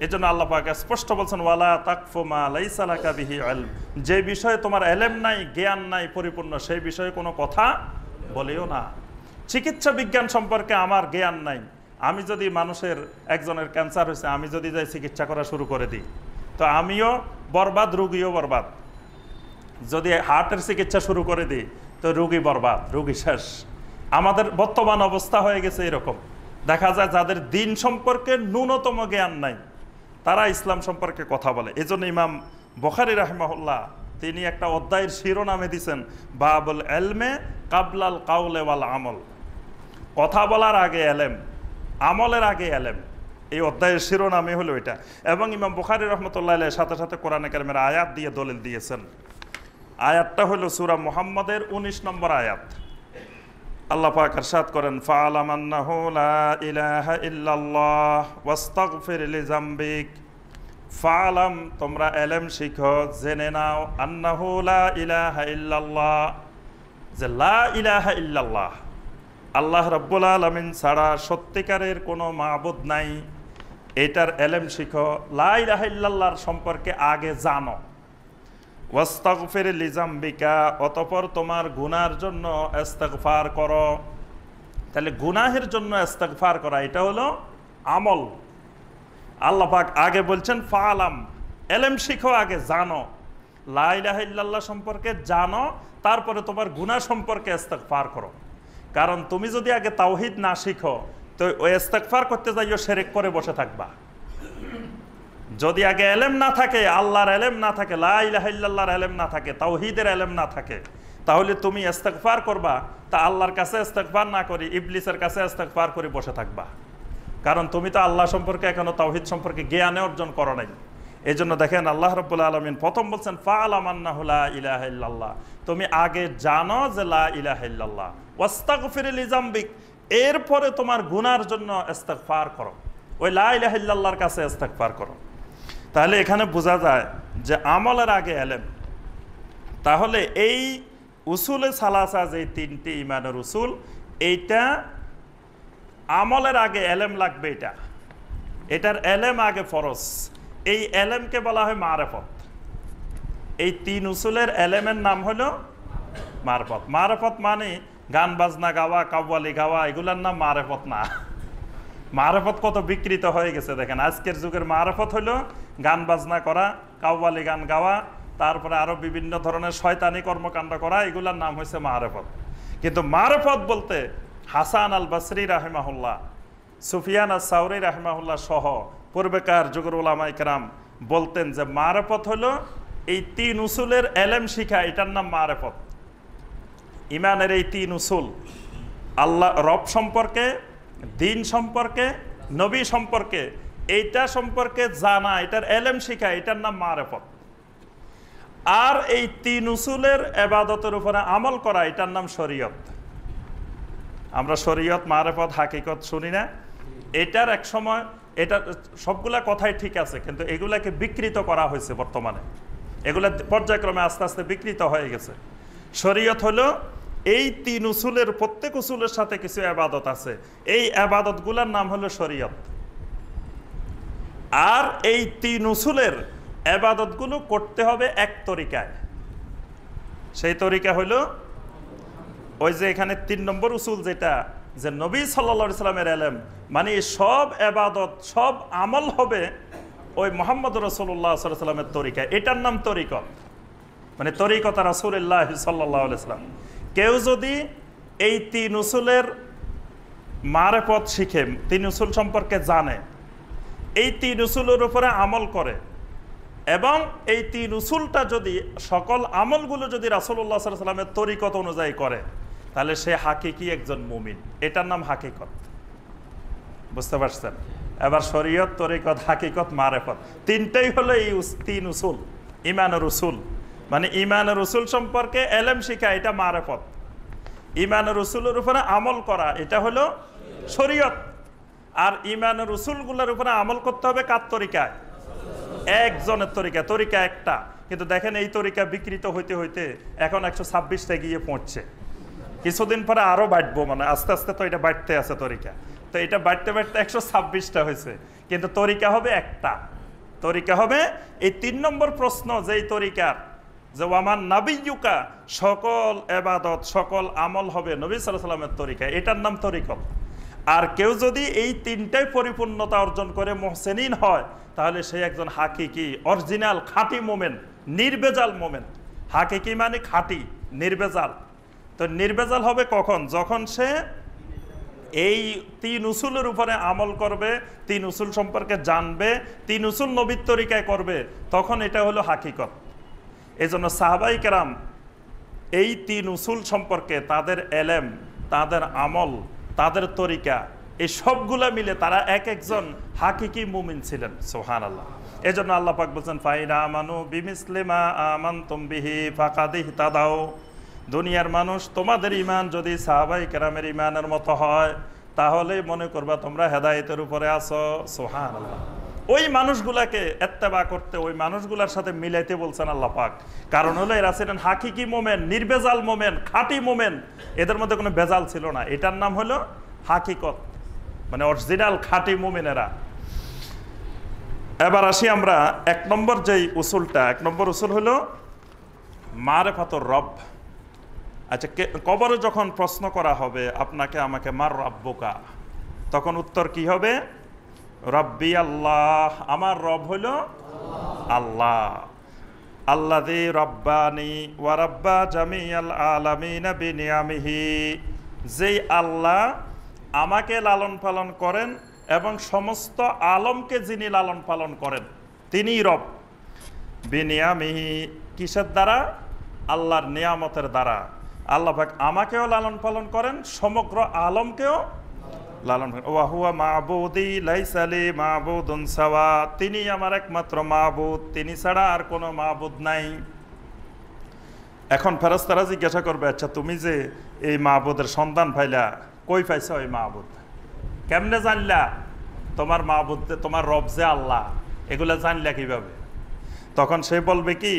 এই জন্য আল্লাহ পাক স্পষ্ট বলছেন ওয়ালা তাকফু মা লাইসা লাকা বিহি ইলম, যে বিষয়ে তোমার এলেম নাই, জ্ঞান নাই পরিপূর্ণ, সেই বিষয়ে কোনো কথা বলিও না। চিকিৎসা বিজ্ঞান সম্পর্কে আমার জ্ঞান নাই, আমি যদি মানুষের একজনের ক্যান্সার হয়েছে আমি যদি যাই চিকিৎসা করা শুরু করে দিই তো আমিও বরবাদ, রুগীও বরবাদ। যদি হার্টের চিকিৎসা শুরু করে দিই তো রুগী বরবাদ, রুগী শেষ। আমাদের বর্তমান অবস্থা হয়ে গেছে এরকম। দেখা যায় যাদের দিন সম্পর্কে ন্যূনতম জ্ঞান নাই তারা ইসলাম সম্পর্কে কথা বলে। এই জন্য ইমাম বুখারী রাহিমাহুল্লাহ তিনি একটা অধ্যায়ের শিরোনামে দিয়েছেন বাবুল এলমে কাবলাল কাউলে ওয়াল আমল, কথা বলার আগে এলেম, আমলের আগে এলেম। এই অধ্যায়ের শিরোনামে হলো এটা। এবং ইমাম বুখারী রাহমাতুল্লাহ আলাইহির সাথে সাথে কোরআনে কারিমের আয়াত দিয়ে দলিল দিয়েছেন। আয়াতটা হলো সূরা মুহাম্মদের 19 নম্বর আয়াত। আল্লাহ পাক ইরশাদ করেন ফাআলাম আন্নাহু লা ইলাহা ইল্লাল্লাহ ওয়াস্তাগফির লিযামবিক। ফাআলাম, তোমরা এলেম শিখো, জেনে নাও, আন্নাহু লা ইলাহা ইল্লাল্লাহ, যে লা ইলাহা ইল্লাল্লাহ, আল্লাহ রাব্বুল আলামিন ছাড়া সত্যিকারের কোনো মাবুদ নাই, এটার এলেম শিখো। লা ইলাহা ইল্লাল্লাহর সম্পর্কে আগে জানো। ওয়াস্তাগফির লিযামবিকা, অতঃপর তোমার গুনার জন্য ইস্তিগফার করো। তাহলে গুনাহের জন্য ইস্তিগফার করা এটা হলো আমল। আল্লাহ পাক আগে বলছেন ফাআলাম, এলেম শিখো, আগে জানো, লা ইলাহা ইল্লাল্লাহ সম্পর্কে জানো, তারপরে তোমার গুনাহ সম্পর্কে ইস্তিগফার করো। কারণ তুমি যদি আগে তাওহীদ না শিখো তো ওই ইস্তিগফার করতে যাইও শিরক করে বসে থাকবা। যদি আগে এলেম না থাকে, আল্লাহর এলেম না থাকে, লা ইলাহা ইল্লাল্লাহর এলেম না থাকে, তাওহীদের এলেম না থাকে, তাহলে তুমি ইস্তেগফার করবা, তা আল্লাহর কাছে ইস্তেগফার না করি ইবলিসের কাছে ইস্তেগফার করে বসে থাকবা, কারণ তুমি তো আল্লাহ সম্পর্কে এখনো তাওহীদ সম্পর্কে জ্ঞানে অর্জন করো নাই। এই জন্য দেখেন আল্লাহ রাব্বুল আলামিন প্রথম বলছেন ফা'লাম আন্নাহু লা ইলাহা ইল্লাল্লাহ, তুমি আগে জানো যে লা ইলাহা ইল্লাল্লাহ, ওয়াস্তাগফির লিযামবিক, এরপরে তোমার গুনার জন্য ইস্তেগফার করো, ওই লা ইলাহা ইল্লাল্লাহর কাছে ইস্তেগফার করো। তাহলে এখানে বোঝা যায় যে আমলের আগে এলেম। তাহলে এই উসুলে সালাসা যে তিনটি ইমানের উসুল, এইটা আমলের আগে এলেম লাগবে, এটার এলেম আগে ফরজ। এই এলেমকে বলা হয় মারেফত। এই তিন উসুলের এলেমের নাম হলো মারেফত। মারেফত মানে গান বাজনা গাওয়া, কাব্বালি গাওয়া, এগুলার নাম মারেফত না। মারেফত কত বিকৃত হয়ে গেছে দেখেন। আজকের যুগের মারেফত হলো গান বাজনা করা, কাব্বালি গান গাওয়া, তারপরে আরো বিভিন্ন ধরনের শয়তানি কর্মকাণ্ড করা, এগুলার নাম হয়েছে মারেফত। কিন্তু মারেফত বলতে হাসান আল বসরি রাহিমাহুল্লাহ, সুফিয়ান আস সাউরি রাহিমাহুল্লাহ সহ পূর্বেকার যুগের উলামায়ে কেরাম বলতেন যে মারেফত হলো এই তিন উসুলের এলেম শিখা, এটার নাম মারেফত। ইমানের এই তিন উসুল, আল্লাহ রব সম্পর্কে, দিন সম্পর্কে, নবী সম্পর্কে, এইটা সম্পর্কে জানা, এটার এলেম শিখা, এটার নাম মারেফত। আর এই তিন উসুলের ইবাদতের উপরে আমল করা, এটার নাম শরীয়ত। আমরা শরীয়ত, মারেফত, হাকিকত শুনি না? এটার এক সময় এটা সবগুলা কথাই ঠিক আছে, কিন্তু এগুলাকে বিকৃত করা হয়েছে বর্তমানে। এগুলা পর্যায়ক্রমে আস্তে আস্তে বিকৃত হয়ে গেছে। শরীয়ত হলো এই তিন উসুলের প্রত্যেক উসুলের সাথে কিছু ইবাদত আছে, এই ইবাদতগুলোর নাম হলো শরীয়ত। আর এই তিন উসুলের ইবাদতগুলো করতে হবে এক তরিকায়। সেই তরিকা হলো ওই যে এখানে ৩ নম্বর উসুল, যেটা যে নবী সাল্লাল্লাহু আলাইহি সাল্লামের ইলম, মানে সব ইবাদত, সব আমল হবে ওই মুহাম্মদ রাসূলুল্লাহ সাল্লাল্লাহু আলাইহি সাল্লামের তরিকায়। এটার নাম তরিকত, মানে তরিকত রাসূলুল্লাহ সাল্লাল্লাহু আলাইহি সাল্লাম। কেউ যদি এই তিন উসুলের মারেফত শিখে, তিন উসুল সম্পর্কে জানে, এই তিন উসুলের উপরে আমল করে, এবং এই তিন উসুলটা যদি, সকল আমলগুলো যদি রাসূলুল্লাহ সাল্লাল্লাহু আলাইহি সাল্লামের তরিকত অনুযায়ী করে, তাহলে সে হাকিকি একজন মুমিন। এটার নাম হাকিকত। বুঝতে পারছেন? এবার শরীয়ত, তরিকত, হাকিকত, মারেফত, তিনটাই হলো এই তিন উসুল, ইমানের উসুল। মানে ইমানের উসুল সম্পর্কে এলেম শিখা, এটা মারেফত। ইমানের উসুলের উপরে আমল করা, এটা হলো শরীয়ত। আর ইমানের উসুলগুলোর উপরে আমল করতে হবে কার তরিকায়? একজনের তরিকা। তরিকা একটা, কিন্তু দেখেন এই তরিকা বিকৃত হইতে হইতে এখন 126টা গিয়ে পৌঁছছে। কিছুদিন পরে আরো বাড়বো, মানে আস্তে আস্তে তো এটা বাড়তে আছে তরিকা। তো এটা বাড়তে বাড়তে 126টা হয়েছে, কিন্তু তরিকা হবে একটা। তরিকা হবে এই ৩ নম্বর প্রশ্ন, যেই তরিকার যে ওয়ামান নাবিয়্যুকা, সকল ইবাদত, সকল আমল হবে নবী সাল্লাল্লাহু আলাইহি সাল্লামের তরিকায়, এটার নাম তরিকত। আর কেউ যদি এই তিনটাই পরিপূর্ণতা অর্জন করে মুহসিনিন হয়, তাহলে সে একজন হাকিকি, অরিজিনাল, খাঁটি মোমেন, নির্ভেজাল মোমেন। হাকিকি মানে খাঁটি, নির্ভেজাল। তো নির্ভেজাল হবে কখন? যখন সে এই তিন উসুলের উপরে আমল করবে, তিন উসুল সম্পর্কে জানবে, তিন উসুল নবীর তরিকায় করবে, তখন এটা হলো হাকিকত। এই জন্য সাহাবাই কেরাম এই তিন উসুল সম্পর্কে তাদের এলেম, তাদের আমল, তাদের তরিকা, এই সবগুলা মিলে তারা এক একজন হাকিকি মুমিন ছিলেন। সুবহানাল্লাহ। এই জন্য আল্লাহ পাক বলছেন ফাইন আমানু বিমিসলি মা আমানতুম বিহি ফাকাদ ইহতাদাও। দুনিয়ার মানুষ, তোমাদের ইমান যদি সাহাবাই কেরামের ইমানের মতো হয়, তাহলে মনে করবা তোমরা হেদায়েতের উপরে আছো। সুবহানাল্লাহ। ওই মানুষগুলাকে ইত্তেবা করতে, ওই মানুষগুলার সাথে মিলাইতে বলছেন আল্লাহ পাক। কারণ হলো এরা ছিলেন হাকিকি মোমেন, নির্ভেজাল মোমেন, খাঁটি মোমেন, এদের মধ্যে কোনো ভেজাল ছিল না। এটার নাম হলো হাকিকত, মানে অরিজিনাল খাঁটি মোমেনেরা। এবার আসি আমরা ১ নম্বর যেই উসুলটা, ১ নম্বর উসুল হলো মারেফাতুর রব। আচ্ছা, কবরে যখন প্রশ্ন করা হবে আপনাকে আমাকে, মার রাব্বুকা, তখন উত্তর কি হবে? রব্বি আল্লাহ, আমার রব হলো আল্লাহ। আল্লাযী রব্বানি ওয়া রাব্বা জামিআল আলামিনা বিনিয়ামিহি, যেই আল্লাহ আমাকে লালন পালন করেন এবং সমস্ত আলমকে যিনি লালন পালন করেন, তিনিই রব। বিনিয়ামিহি, কিসের দ্বারা? আল্লাহর নিয়ামতের দ্বারা। আল্লাহ পাক আমাকেও লালন পালন করেন, সমগ্র আলমকেও লালন পালন। ওয়া হুয়া মাবুদি লাইসা লি মাবুদুন সাওয়া, তিনি আমার একমাত্র মাবুদ, তিনি ছাড়া আর কোনো মাবুদ নাই। এখন ফেরেশতারা জিজ্ঞাসা করবে, আচ্ছা তুমি যে এই মাবুদের সন্ধান পাইলা, কই পাইছো ওই মাবুদ? কেমনে জানলা তোমার মাবুদ, তোমার রব যে আল্লাহ, এগুলা জানলা কিভাবে? তখন সে বলবে কি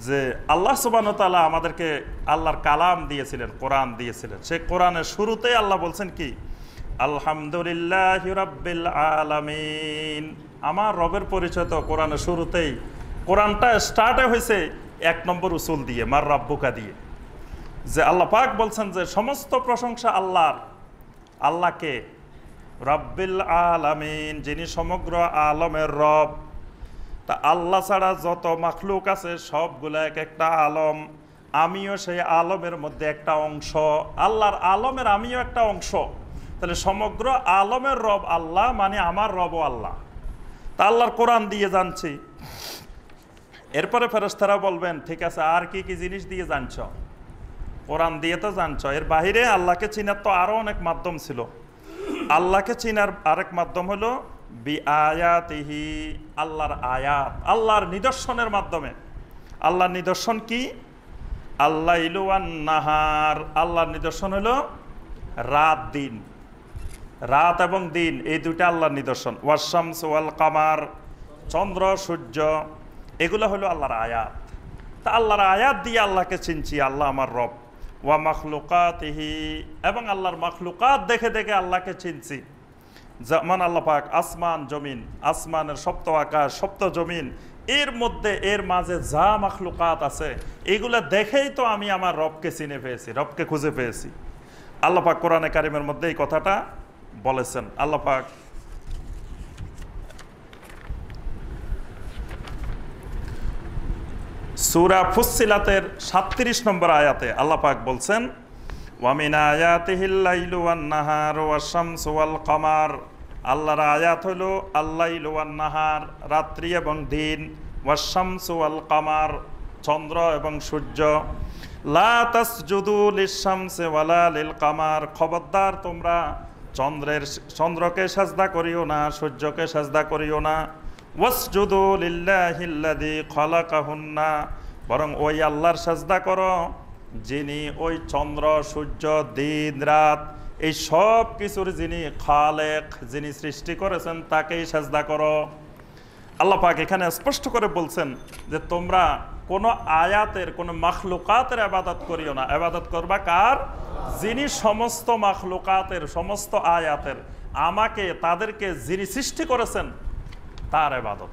যে আল্লাহ সুবহানাহু ওয়া তাআলা আমাদেরকে আল্লাহর কালাম দিয়েছিলেন, কোরআন দিয়েছিলেন। সেই কোরআনের শুরুতেই আল্লাহ বলছেন কি, আলহামদুলিল্লাহি রাব্বিল আলামিন। আমার রবের পরিচয় তো কোরআনের শুরুতেই, কোরআনটা স্টার্টে হয়েছে 1 নম্বর উসুল দিয়ে, মার রাব্বুকা দিয়ে, যে আল্লাহ পাক বলছেন যে সমস্ত প্রশংসা আল্লাহর। আল্লাহকে রাব্বিল আলামিন, যিনি সমগ্র আলমের রব। তা আল্লাহ ছাড়া যত মাখলুক আছে সবগুলা এক একটা আলম, আমিও সেই আলমের মধ্যে একটা অংশ, আল্লাহর আলমের আমিও একটা অংশ। তাহলে সমগ্র আলমের রব আল্লাহ, মানে আমার রবও আল্লাহ। তা আল্লাহর কোরআন দিয়ে জানছি। এরপরে ফেরেশতারা বলবেন, ঠিক আছে আর কি কি জিনিস দিয়ে জানছ? কোরআন দিয়ে তো জানছ, এর বাহিরে আল্লাহকে চিনার তো আরো অনেক মাধ্যম ছিল। আল্লাহকে চিনার আরেক মাধ্যম হলো বি আয়াতিহি, আল্লাহর আয়াত, আল্লাহর নিদর্শনের মাধ্যমে। আল্লাহর নিদর্শন কি? আল্লাইলু ওয়ান নাহার, আল্লাহর নিদর্শন হলো রাত দিন, রাত এবং দিন এই দুইটা আল্লাহর নিদর্শন। ওয়াশ-শামস ওয়াল কামার, চন্দ্র সূর্য, এগুলো হলো আল্লাহর আয়াত। তা আল্লাহর আয়াত দিয়ে আল্লাহকে চিনছি, আল্লাহ আমার রব। ওয়া মাখলুকাতিহি, এবং আল্লাহর মাখলুকাত দেখে দেখে আল্লাহকে চিনছি। যেমন আল্লাহ পাক আসমান জমিন, আসমানের সপ্ত আকাশ, সপ্ত জমিন, এর মধ্যে এর মাঝে যা মাখলুকাত আছে এগুলা দেখেই তো আমি আমার রবকে চিনে পেয়েছি, রবকে খুঁজে পেয়েছি। আল্লাহ পাক কোরআনে কারিমের মধ্যে এই কথাটা বলেছেন। আল্লাহ পাক সূরা ফুসসিলাতের 37 নম্বর আয়াতে আল্লাহ পাক বলছেন, ওয়া মিন আয়াতিহিল লাইলু ওয়ান নাহারু ওয়াশ-শামসু ওয়াল কামার, আল্লাহর আয়াত হলো আল-লাইলু ওয়ান নাহার, রাত্রি এবং দিন, ওয়াশ-শামসু ওয়াল কামার, চন্দ্র এবং সূর্য। লা তাসজুদু লিশ-শামসি ওয়ালা লিল কামার, খবরদার তোমরা চন্দ্রকে সাজদা করিও না, সূর্যকে সাজদা করিও না। ওয়াসজুদু লিল্লাহিল্লাযী খালাকাহুন্না, বরং ওই আল্লাহর সাজদা করো যিনি ওই চন্দ্র সূর্য দিন রাত এই সব কিছুর যিনি খালেক, যিনি সৃষ্টি করেছেন, তাকেই সাজদা করো। আল্লাহ পাক এখানে স্পষ্ট করে বলছেন যে তোমরা কোনো আয়াতের, কোনো মাখলুকাতের ইবাদত করিও না। ইবাদত করবা কার? যিনি সমস্ত মাখলুকাতের, সমস্ত আয়াতের, আমাকে, তাদেরকে যিনি সৃষ্টি করেছেন তার ইবাদত।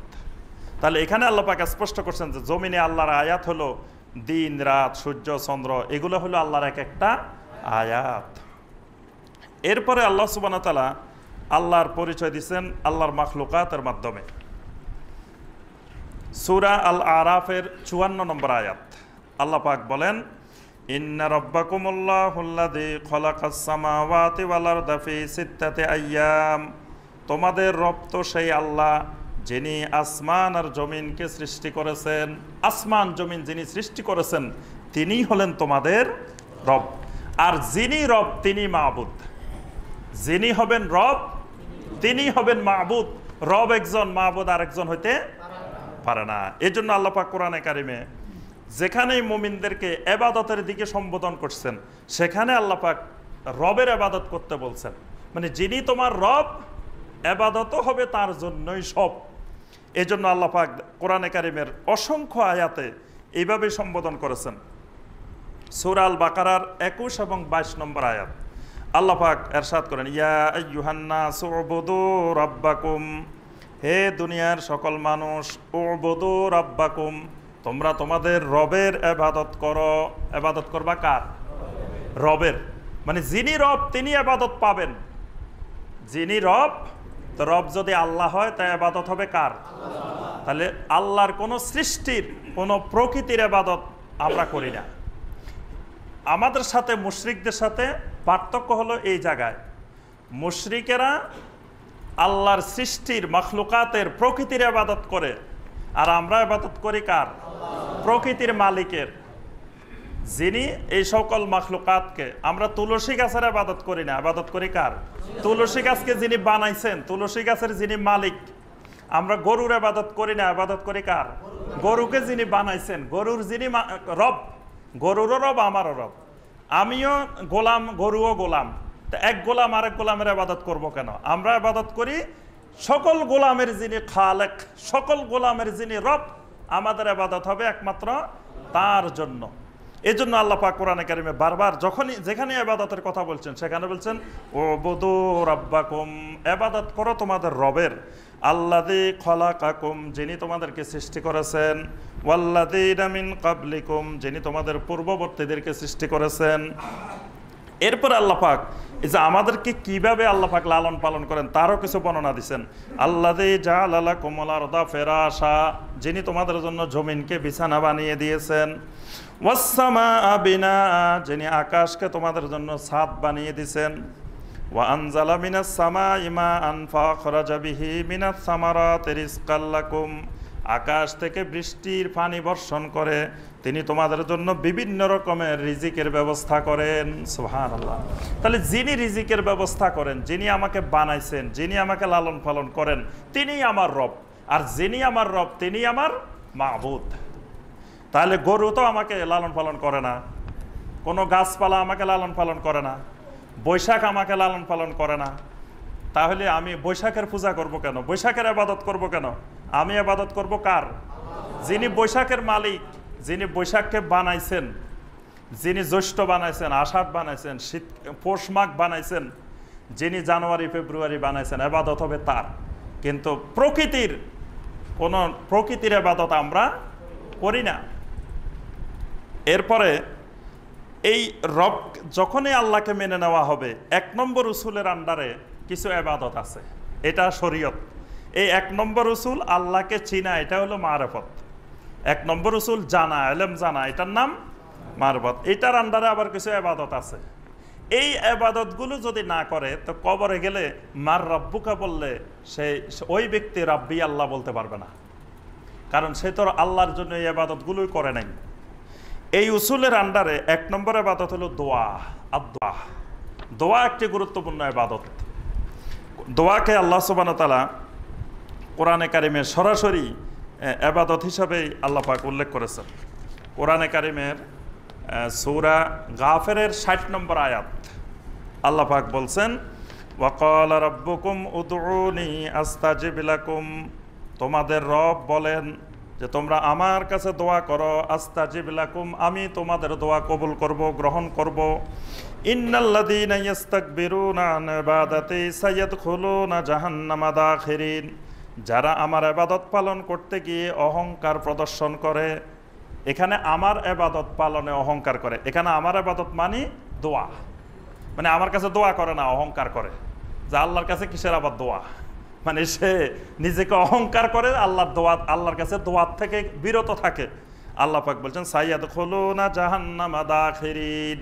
তাহলে এখানে আল্লাহ পাক স্পষ্ট করছেন যে জমিনে আল্লাহর আয়াত হলো দিন রাত সূর্য চন্দ্র, এগুলো হলো আল্লাহর এক একটা আয়াত। এরপরে আল্লাহ সুবহানাহু ওয়া তাআলা আল্লাহর পরিচয় দিচ্ছেন আল্লাহর মাখলুকাতের মাধ্যমে। সূরা আল আরাফের 54 নম্বর আয়াত আল্লাহ পাক বলেন, ইন্না রাব্বাকুমুল্লাহুল্লাযী খালাকাস সামাওয়াতি ওয়াল আরদা ফি সিত্তাতি আইয়াম, তোমাদের রব তো সেই আল্লাহ যিনি আসমান আর জমিনকে সৃষ্টি করেছেন। আসমান জমিন যিনি সৃষ্টি করেছেন তিনিই হলেন তোমাদের রব। আর যিনি রব তিনি মাবুদ, যিনি হবেন রব তিনি হবেন মাবুদ। রব একজন, মাবুদ আরেকজন হইতে পারে না। এই জন্য আল্লাহ পাক কোরআনে কারিমে যেখানেই মুমিনদেরকে ইবাদতের দিকে সম্বোধন করছেন সেখানে আল্লাহ পাক রবের ইবাদত করতে বলছেন। মানে যিনি তোমার রব, ইবাদতও হবে তার জন্যই সব। এই জন্য আল্লাহ পাক কোরআনে কারিমের অসংখ্য আয়াতে এইভাবে সম্বোধন করেছেন। সূরা আল বাকারার 21 এবং 22 নম্বর আয়াত আল্লাহ পাক ইরশাদ করেন, ইয়া আইয়ুহান নাসু উবুদু রাব্বাকুম, হে দুনিয়ার সকল মানুষ, উবুদু রাব্বাকুম, তোমরা তোমাদের রবের ইবাদত করো। ইবাদত করবা কার? রবের। মানে যিনি রব তিনি ইবাদত পাবেন। যিনি রব, তো রব যদি আল্লাহ হয় তাই ইবাদত হবে কার? তাহলে আল্লাহর কোন সৃষ্টির, কোন প্রকৃতির ইবাদত আমরা করি না। আমাদের সাথে মুশরিকদের সাথে পার্থক্য হলো এই জায়গায়, মুশরিকেরা আল্লাহর সৃষ্টির, মাখলুকাতের, প্রকৃতির ইবাদত করে, আর আমরা ইবাদত করি কার? প্রকৃতির মালিকের। যিনি এই সকল মাখলুকাতকে, আমরা তুলসী গাছের ইবাদত করি না, ইবাদত করি কার? তুলসী গাছকে যিনি বানাইছেন, তুলসী গাছের যিনি মালিক। আমরা গরুর ইবাদত করি না, ইবাদত করি কার? গরুকে যিনি বানাইছেন, গরুর যিনি রব, গরুরও রব, আমারও রব। আমিও গোলাম, গরুও গোলাম। তা এক গোলাম আরেক গোলামের ইবাদত করব কেন? আমরা ইবাদত করি সকল গোলামের যিনি খালেক, সকল গোলামের যিনি রব, আমাদের ইবাদত হবে একমাত্র তার জন্য। এই জন্য আল্লাহ পাক কোরআনে কারিমে বারবার যখনই যেখানে ইবাদতের কথা বলছেন সেখানে বলছেন উবুদু রাব্বাকুম, ইবাদত করো তোমাদের রবের, আল্লাযী খলাকাকুম, যিনি তোমাদেরকে সৃষ্টি করেছেন, ওয়াল্লাযীনা মিন ক্বাবলিকুম, যিনি তোমাদের পূর্ববর্তীদেরকে সৃষ্টি করেছেন। এরপর আল্লাহ পাক এই যে আমাদেরকে কিভাবে আল্লাহ পাক লালন পালন করেন তারও কিছু বর্ণনা দিচ্ছেন। আল্লাযী জাআলা লাকুমুল আরদা ফিরাশা, যিনি তোমাদের জন্য জমিনকে বিছানা বানিয়ে দিয়েছেন, ওয়াস সামাআ বিনাআ, যিনি আকাশকে তোমাদের জন্য ছাদ বানিয়ে দিয়েছেন, ওয়া আনজালা মিনাস সামাই মাআন ফাখরাজা বিহি মিনাস সামারাতি রিজকাল লাকুম, আকাশ থেকে বৃষ্টির পানি বর্ষণ করে তিনি তোমাদের জন্য বিভিন্ন রকমের রিজিকের ব্যবস্থা করেন। সুবহানাল্লাহ। তাহলে যিনি রিজিকের ব্যবস্থা করেন, যিনি আমাকে বানাইছেন, যিনি আমাকে লালন পালন করেন, তিনিই আমার রব। আর যিনি আমার রব তিনি আমার মাবুদ। তাহলে গরু তো আমাকে লালন পালন করে না, কোনো গাছপালা আমাকে লালন পালন করে না, বৈশাখ আমাকে লালন পালন করে না। তাহলে আমি বৈশাখের পূজা করব কেন? বৈশাখের ইবাদত করব কেন? আমি ইবাদত করব কার? যিনি বৈশাখের মালিক, যিনি বৈশাখকে বানাইছেন, যিনি জ্যৈষ্ঠ বানাইছেন, আষাঢ় বানাইছেন, শীত পৌষ মাঘ বানাইছেন, যিনি জানুয়ারি ফেব্রুয়ারি বানাইছেন, ইবাদত হবে তার। কিন্তু প্রকৃতির ইবাদত আমরা করি না। এরপরে এই রব যখনই আল্লাহকে মেনে নেওয়া হবে, 1 নম্বর উসুলের আন্ডারে কিছু ইবাদত আছে, এটা শরীয়ত। এই 1 নম্বর উসুল আল্লাহকে চিনা, এটা হলো মারিফত। 1 নম্বর উসুল জানা, ইলম জানা, এটার নাম মারিফত। এটার আন্ডারে আবার কিছু ইবাদত আছে। এই ইবাদতগুলো যদি না করে তো কবরে গেলে মার রাব্বুকা বললে ওই ব্যক্তি রাব্বি আল্লাহ বলতে পারবে না, কারণ সে তো আল্লাহর জন্য এই ইবাদতগুলোই করে নাই। এই উসুলের আন্ডারে 1 নম্বর ইবাদত হলো দোয়া। আদ-দোয়া, দোয়া একটি গুরুত্বপূর্ণ ইবাদত। দোয়াকে আল্লাহ সুবহানাহু ওয়া তাআলা কোরআনে কারিমে সরাসরি ইবাদত হিসাবেই আল্লাহ পাক উল্লেখ করেছেন। কোরআনে কারিমের সূরা গাফিরের 60 নম্বর আয়াত আল্লাহ পাক বলছেন, ওয়া ক্বালা রাব্বুকুম উদউনি আস্তাজিব লাকুম, তোমাদের রব বলেন যে তোমরা আমার কাছে দোয়া করো, আস্তাজিব লাকুম, আমি তোমাদের দোয়া কবুল করব, গ্রহণ করব। ইন্নাল্লাযীনা ইস্তাকবিরুনা আন ইবাদাতি সায়াদখুলুনা জাহান্নামা দাখিরিন, যারা আমার ইবাদত পালন করতে গিয়ে অহংকার প্রদর্শন করে। এখানে আমার ইবাদত পালনে অহংকার করে, এখানে আমার ইবাদত মানে দোয়া, মানে আমার কাছে দোয়া করে না, অহংকার করে। যে আল্লাহর কাছে কিসের আবার দোয়া, মানে সে নিজেকে অহংকার করে, আল্লাহর কাছে দোয়ার থেকে বিরত থাকে। আল্লাহ পাক বলছেন সায়াদখুলুনা জাহান্নামা দাখিরিন,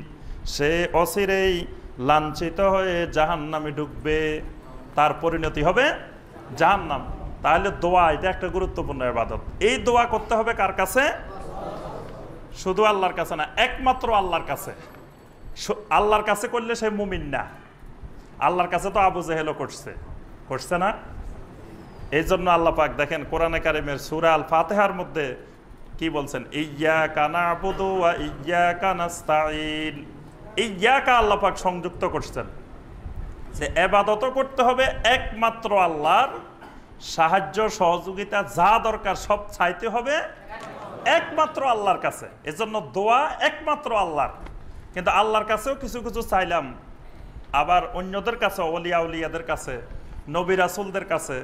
সে অচিরেই লাঞ্ছিত হয়ে জাহান্নামে ঢুকবে, তার পরিণতি হবে জাহান্নাম। তাহলে দোয়া এটা একটা গুরুত্বপূর্ণ ইবাদত। এই দোয়া করতে হবে কার কাছে? শুধু আল্লাহর কাছে না, একমাত্র আল্লাহর কাছে। আল্লাহর কাছে করলে সে মুমিন না। আল্লাহর কাছে তো আবু জেহেলও করছে না। এই জন্য আল্লাহ পাক দেখেন কোরআনে কারিমের সূরা আল ফাতিহার মধ্যে কি বলছেন, ইয়্যাকা না'বুদু ওয়া ইয়্যাকা নাস্তাঈন। ইয়্যাকা আল্লাহ পাক সংযুক্ত করছেন যে ইবাদত করতে হবে একমাত্র আল্লাহর, সাহায্য সহযোগিতা যা দরকার সব চাইতে হবে একমাত্র আল্লাহর কাছে। এজন্য দোয়া একমাত্র আল্লাহর। কিন্তু আল্লাহর কাছেও কিছু কিছু চাইলাম, আবার অন্যদের কাছে, ওলিয়া উলিয়াদের কাছে, নবী রাসূলদের কাছে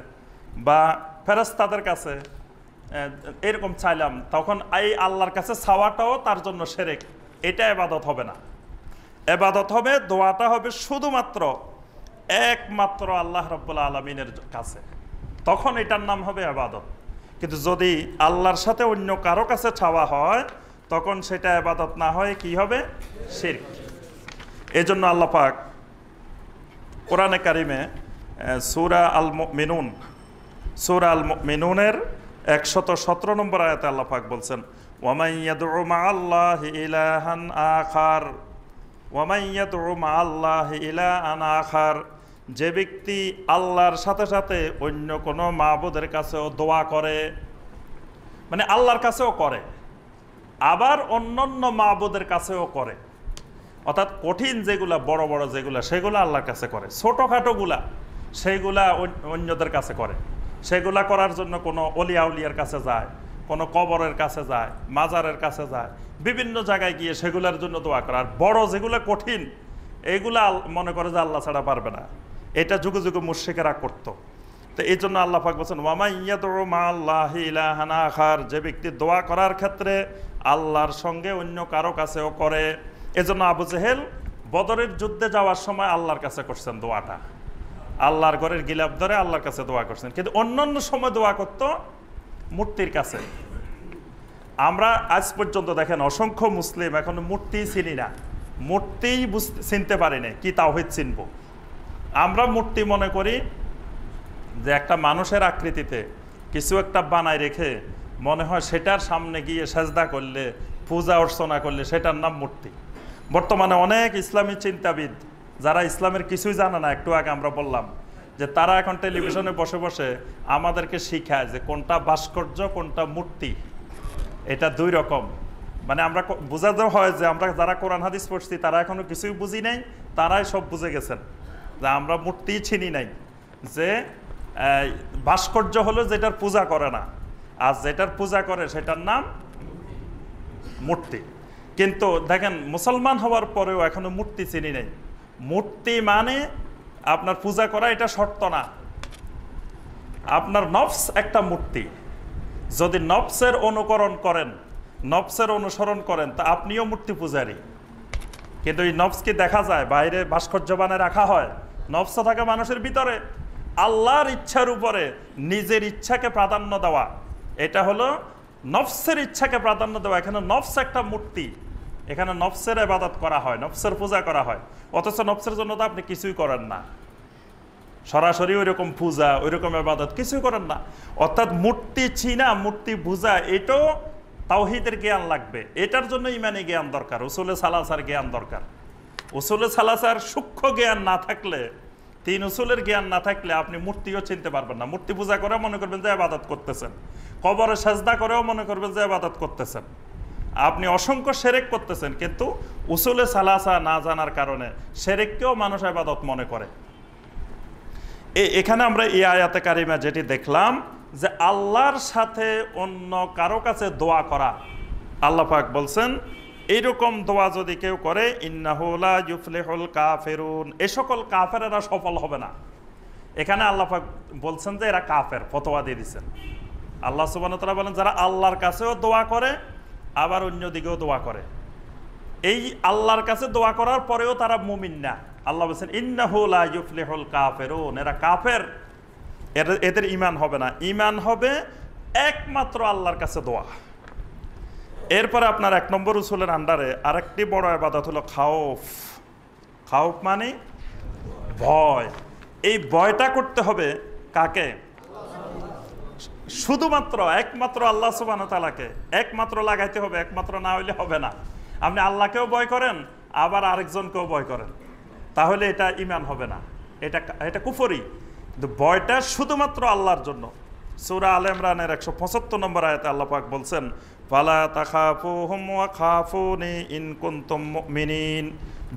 বা ফেরেশতাদের কাছে এরকম চাইলাম, তখন এই আল্লাহর কাছে চাওয়াটাও তার জন্য শিরক। এটা ইবাদত হবে না। ইবাদত হবে, দোয়াটা হবে শুধুমাত্র একমাত্র আল্লাহ রাব্বুল আলামিনের কাছে, তখন এটার নাম হবে ইবাদত। কিন্তু যদি আল্লাহর সাথে অন্য কারো কাছে চাওয়া হয় তখন সেটা ইবাদত না হয়, কি হবে? শিরক। এই জন্য আল্লাহ পাক কোরআনে কারিমে সূরা আল মুমিনুনের 117 নম্বর আয়াতে আল্লাহ পাক বলছেন, ওয়ামান ইয়াদউ মা'আল্লাহি ইলাহান আখার, ওয়ামান ইয়াদউ মা'আল্লাহি ইলাহান আখার, যে ব্যক্তি আল্লাহর সাথে সাথে অন্য কোনো মাবুদের কাছেও দোয়া করে, মানে আল্লাহর কাছেও করে আবার অন্যান্য মাবুদের কাছেও করে, অর্থাৎ কঠিন যেগুলা বড় বড় যেগুলা সেগুলো আল্লাহর কাছে করে, ছোটোখাটোগুলা সেইগুলা অন্যদের কাছে করে, সেগুলা করার জন্য কোনো অলিয়া উলিয়ার কাছে যায়, কোনো কবরের কাছে যায়, মাজারের কাছে যায়, বিভিন্ন জায়গায় গিয়ে সেগুলোর জন্য দোয়া করে। আর বড় যেগুলো কঠিন এইগুলা মনে করে যে আল্লাহ ছাড়া পারবে না, এটা যুগে যুগে মুশরিকেরা করত। তো এই জন্য আল্লাহ পাক বলছেন ওয়ামা ইয়াদউ মা'আল্লাহি ইলাহান আখার, যে ব্যক্তি দোয়া করার ক্ষেত্রে আল্লাহর সঙ্গে অন্য কারো কাছেও করে। এজন্য আবু জেহেল বদরের যুদ্ধে যাওয়ার সময় আল্লাহর কাছে করছেন দোয়াটা, আল্লাহর ঘরের গিলাফ ধরে আল্লাহর কাছে দোয়া করছেন, কিন্তু অন্যান্য সময় দোয়া করতো মূর্তির কাছে। আমরা আজ পর্যন্ত দেখেন অসংখ্য মুসলিম এখন মূর্তি চিনি না, মূর্তিই চিনতে পারি না, কি তাওহীদ চিনব? আমরা মূর্তি মনে করি যে একটা মানুষের আকৃতিতে কিছু একটা বানায় রেখে মনে হয় সেটার সামনে গিয়ে সেজদা করলে, পূজা অর্চনা করলে সেটার নাম মূর্তি। বর্তমানে অনেক ইসলামী চিন্তাবিদ যারা ইসলামের কিছুই জানে না, একটু আগে আমরা বললাম যে তারা এখন টেলিভিশনে বসে বসে আমাদেরকে শিখায় যে কোনটা ভাস্কর্য কোনটা মূর্তি, এটা দুই রকম। মানে আমরা বোঝাতে হয় যে আমরা যারা কোরআন হাদিস পড়ছি তারা এখনো কিছুই বুঝি নাই, তারাই সব বুঝে গেছেন যে আমরা মূর্তি চিনি নাই, যে ভাস্কর্য হলো যেটার পূজা করে না, আর যেটার পূজা করে সেটার নাম মূর্তি। কিন্তু দেখেন মুসলমান হওয়ার পরেও এখনো মূর্তি চিনি নাই। মূর্তি মানে আপনার পূজা করা এটা শর্ত না, আপনার নফস একটা মূর্তি। যদি নফসের অনুকরণ করেন, নফসের অনুসরণ করেন, তা আপনিও মূর্তি পূজারী। কিন্তু এই নফসকে দেখা যায় বাইরে ভাস্কর্য বানায় রাখা হয়, নফস থাকে মানুষের ভিতরে। আল্লাহর ইচ্ছার উপরে নিজের ইচ্ছাকে প্রাধান্য দেওয়া, এটা হলো নফসের ইচ্ছাকে প্রাধান্য দেওয়া। এখানে নফস একটা মূর্তি, এখানে নফসের ইবাদত করা হয়, নফসের পূজা করা হয়, অথচ নফসের জন্য তো আপনি কিছুই করেন না, সরাসরি ওই রকম পূজা ওই রকম ইবাদত কিছুই করেন না। অর্থাৎ মূর্তি চিনা, মূর্তি পূজা, এটাও তাওহীদের জ্ঞান লাগবে, এটার জন্য ইমানি জ্ঞান দরকার, উসুলে সালাসার জ্ঞান দরকার। উসুলে সালাসার সূক্ষ্ম জ্ঞান না থাকলে, তিন উসুলের জ্ঞান না থাকলে আপনি মূর্তিও চিনতে পারবেন না। মূর্তি পূজা করে মনে করবেন যে ইবাদত করতেছেন, কবরে সাজদা করেও মনে করবেন যে ইবাদত করতেছেন, আপনি অসংখ্য শিরক করতেছেন। কিন্তু উসুলে সালাসা না জানার কারণে শিরককেও মানুষ ইবাদত মনে করে। এখানে আমরা এই আয়াতে কারিমা যেটি দেখলাম যে আল্লাহর সাথে অন্য কারো কাছে দোয়া করা, আল্লাহ পাক বলছেন এইরকম দোয়া যদি কেউ করে ইন্নাহু লা ইউফলিহুল কাফিরুন, এই সকল কাফেরেরা সফল হবে না। এখানে আল্লাহ পাক বলছেন যে এরা কাফের, ফতোয়া দিয়ে দিচ্ছেন। আল্লাহ সুবহানাহু ওয়া তাআলা বলেন যারা আল্লাহর কাছেও দোয়া করে আবার অন্য দিকেও দোয়া করে, এই আল্লাহর কাছে দোয়া করার পরেও তারা মুমিন না। আল্লাহ বলছেন ইন্নাহু লা ইউফলিহুল কাফিরুন, এরা কাফের, এদের ঈমান হবে না। ঈমান হবে একমাত্র আল্লাহর কাছে দোয়া। এরপরে আপনার 1 নম্বর উসুলের আন্ডারে আরেকটি বড় ইবাদত হলো খাউফ। খাউফ মানে ভয়। এই ভয়টা করতে হবে কাকে? শুধুমাত্র একমাত্র আল্লাহ সুবহানাহু ওয়া তাআলাকে একমাত্র লাগাইতে হবে, একমাত্র না হইলে হবে না। আপনি আল্লাহকেও ভয় করেন আবার আরেকজনকেও ভয় করেন, তাহলে এটা ঈমান হবে না, এটা কুফরি। কিন্তু ভয়টা শুধুমাত্র আল্লাহর জন্য। সূরা আলে ইমরানের 175 নম্বর আয়াতে আল্লাহ পাক বলছেন ফালা তাখাফুহুম ওয়া খাফুনি ইন কুনতুম মুমিনিন,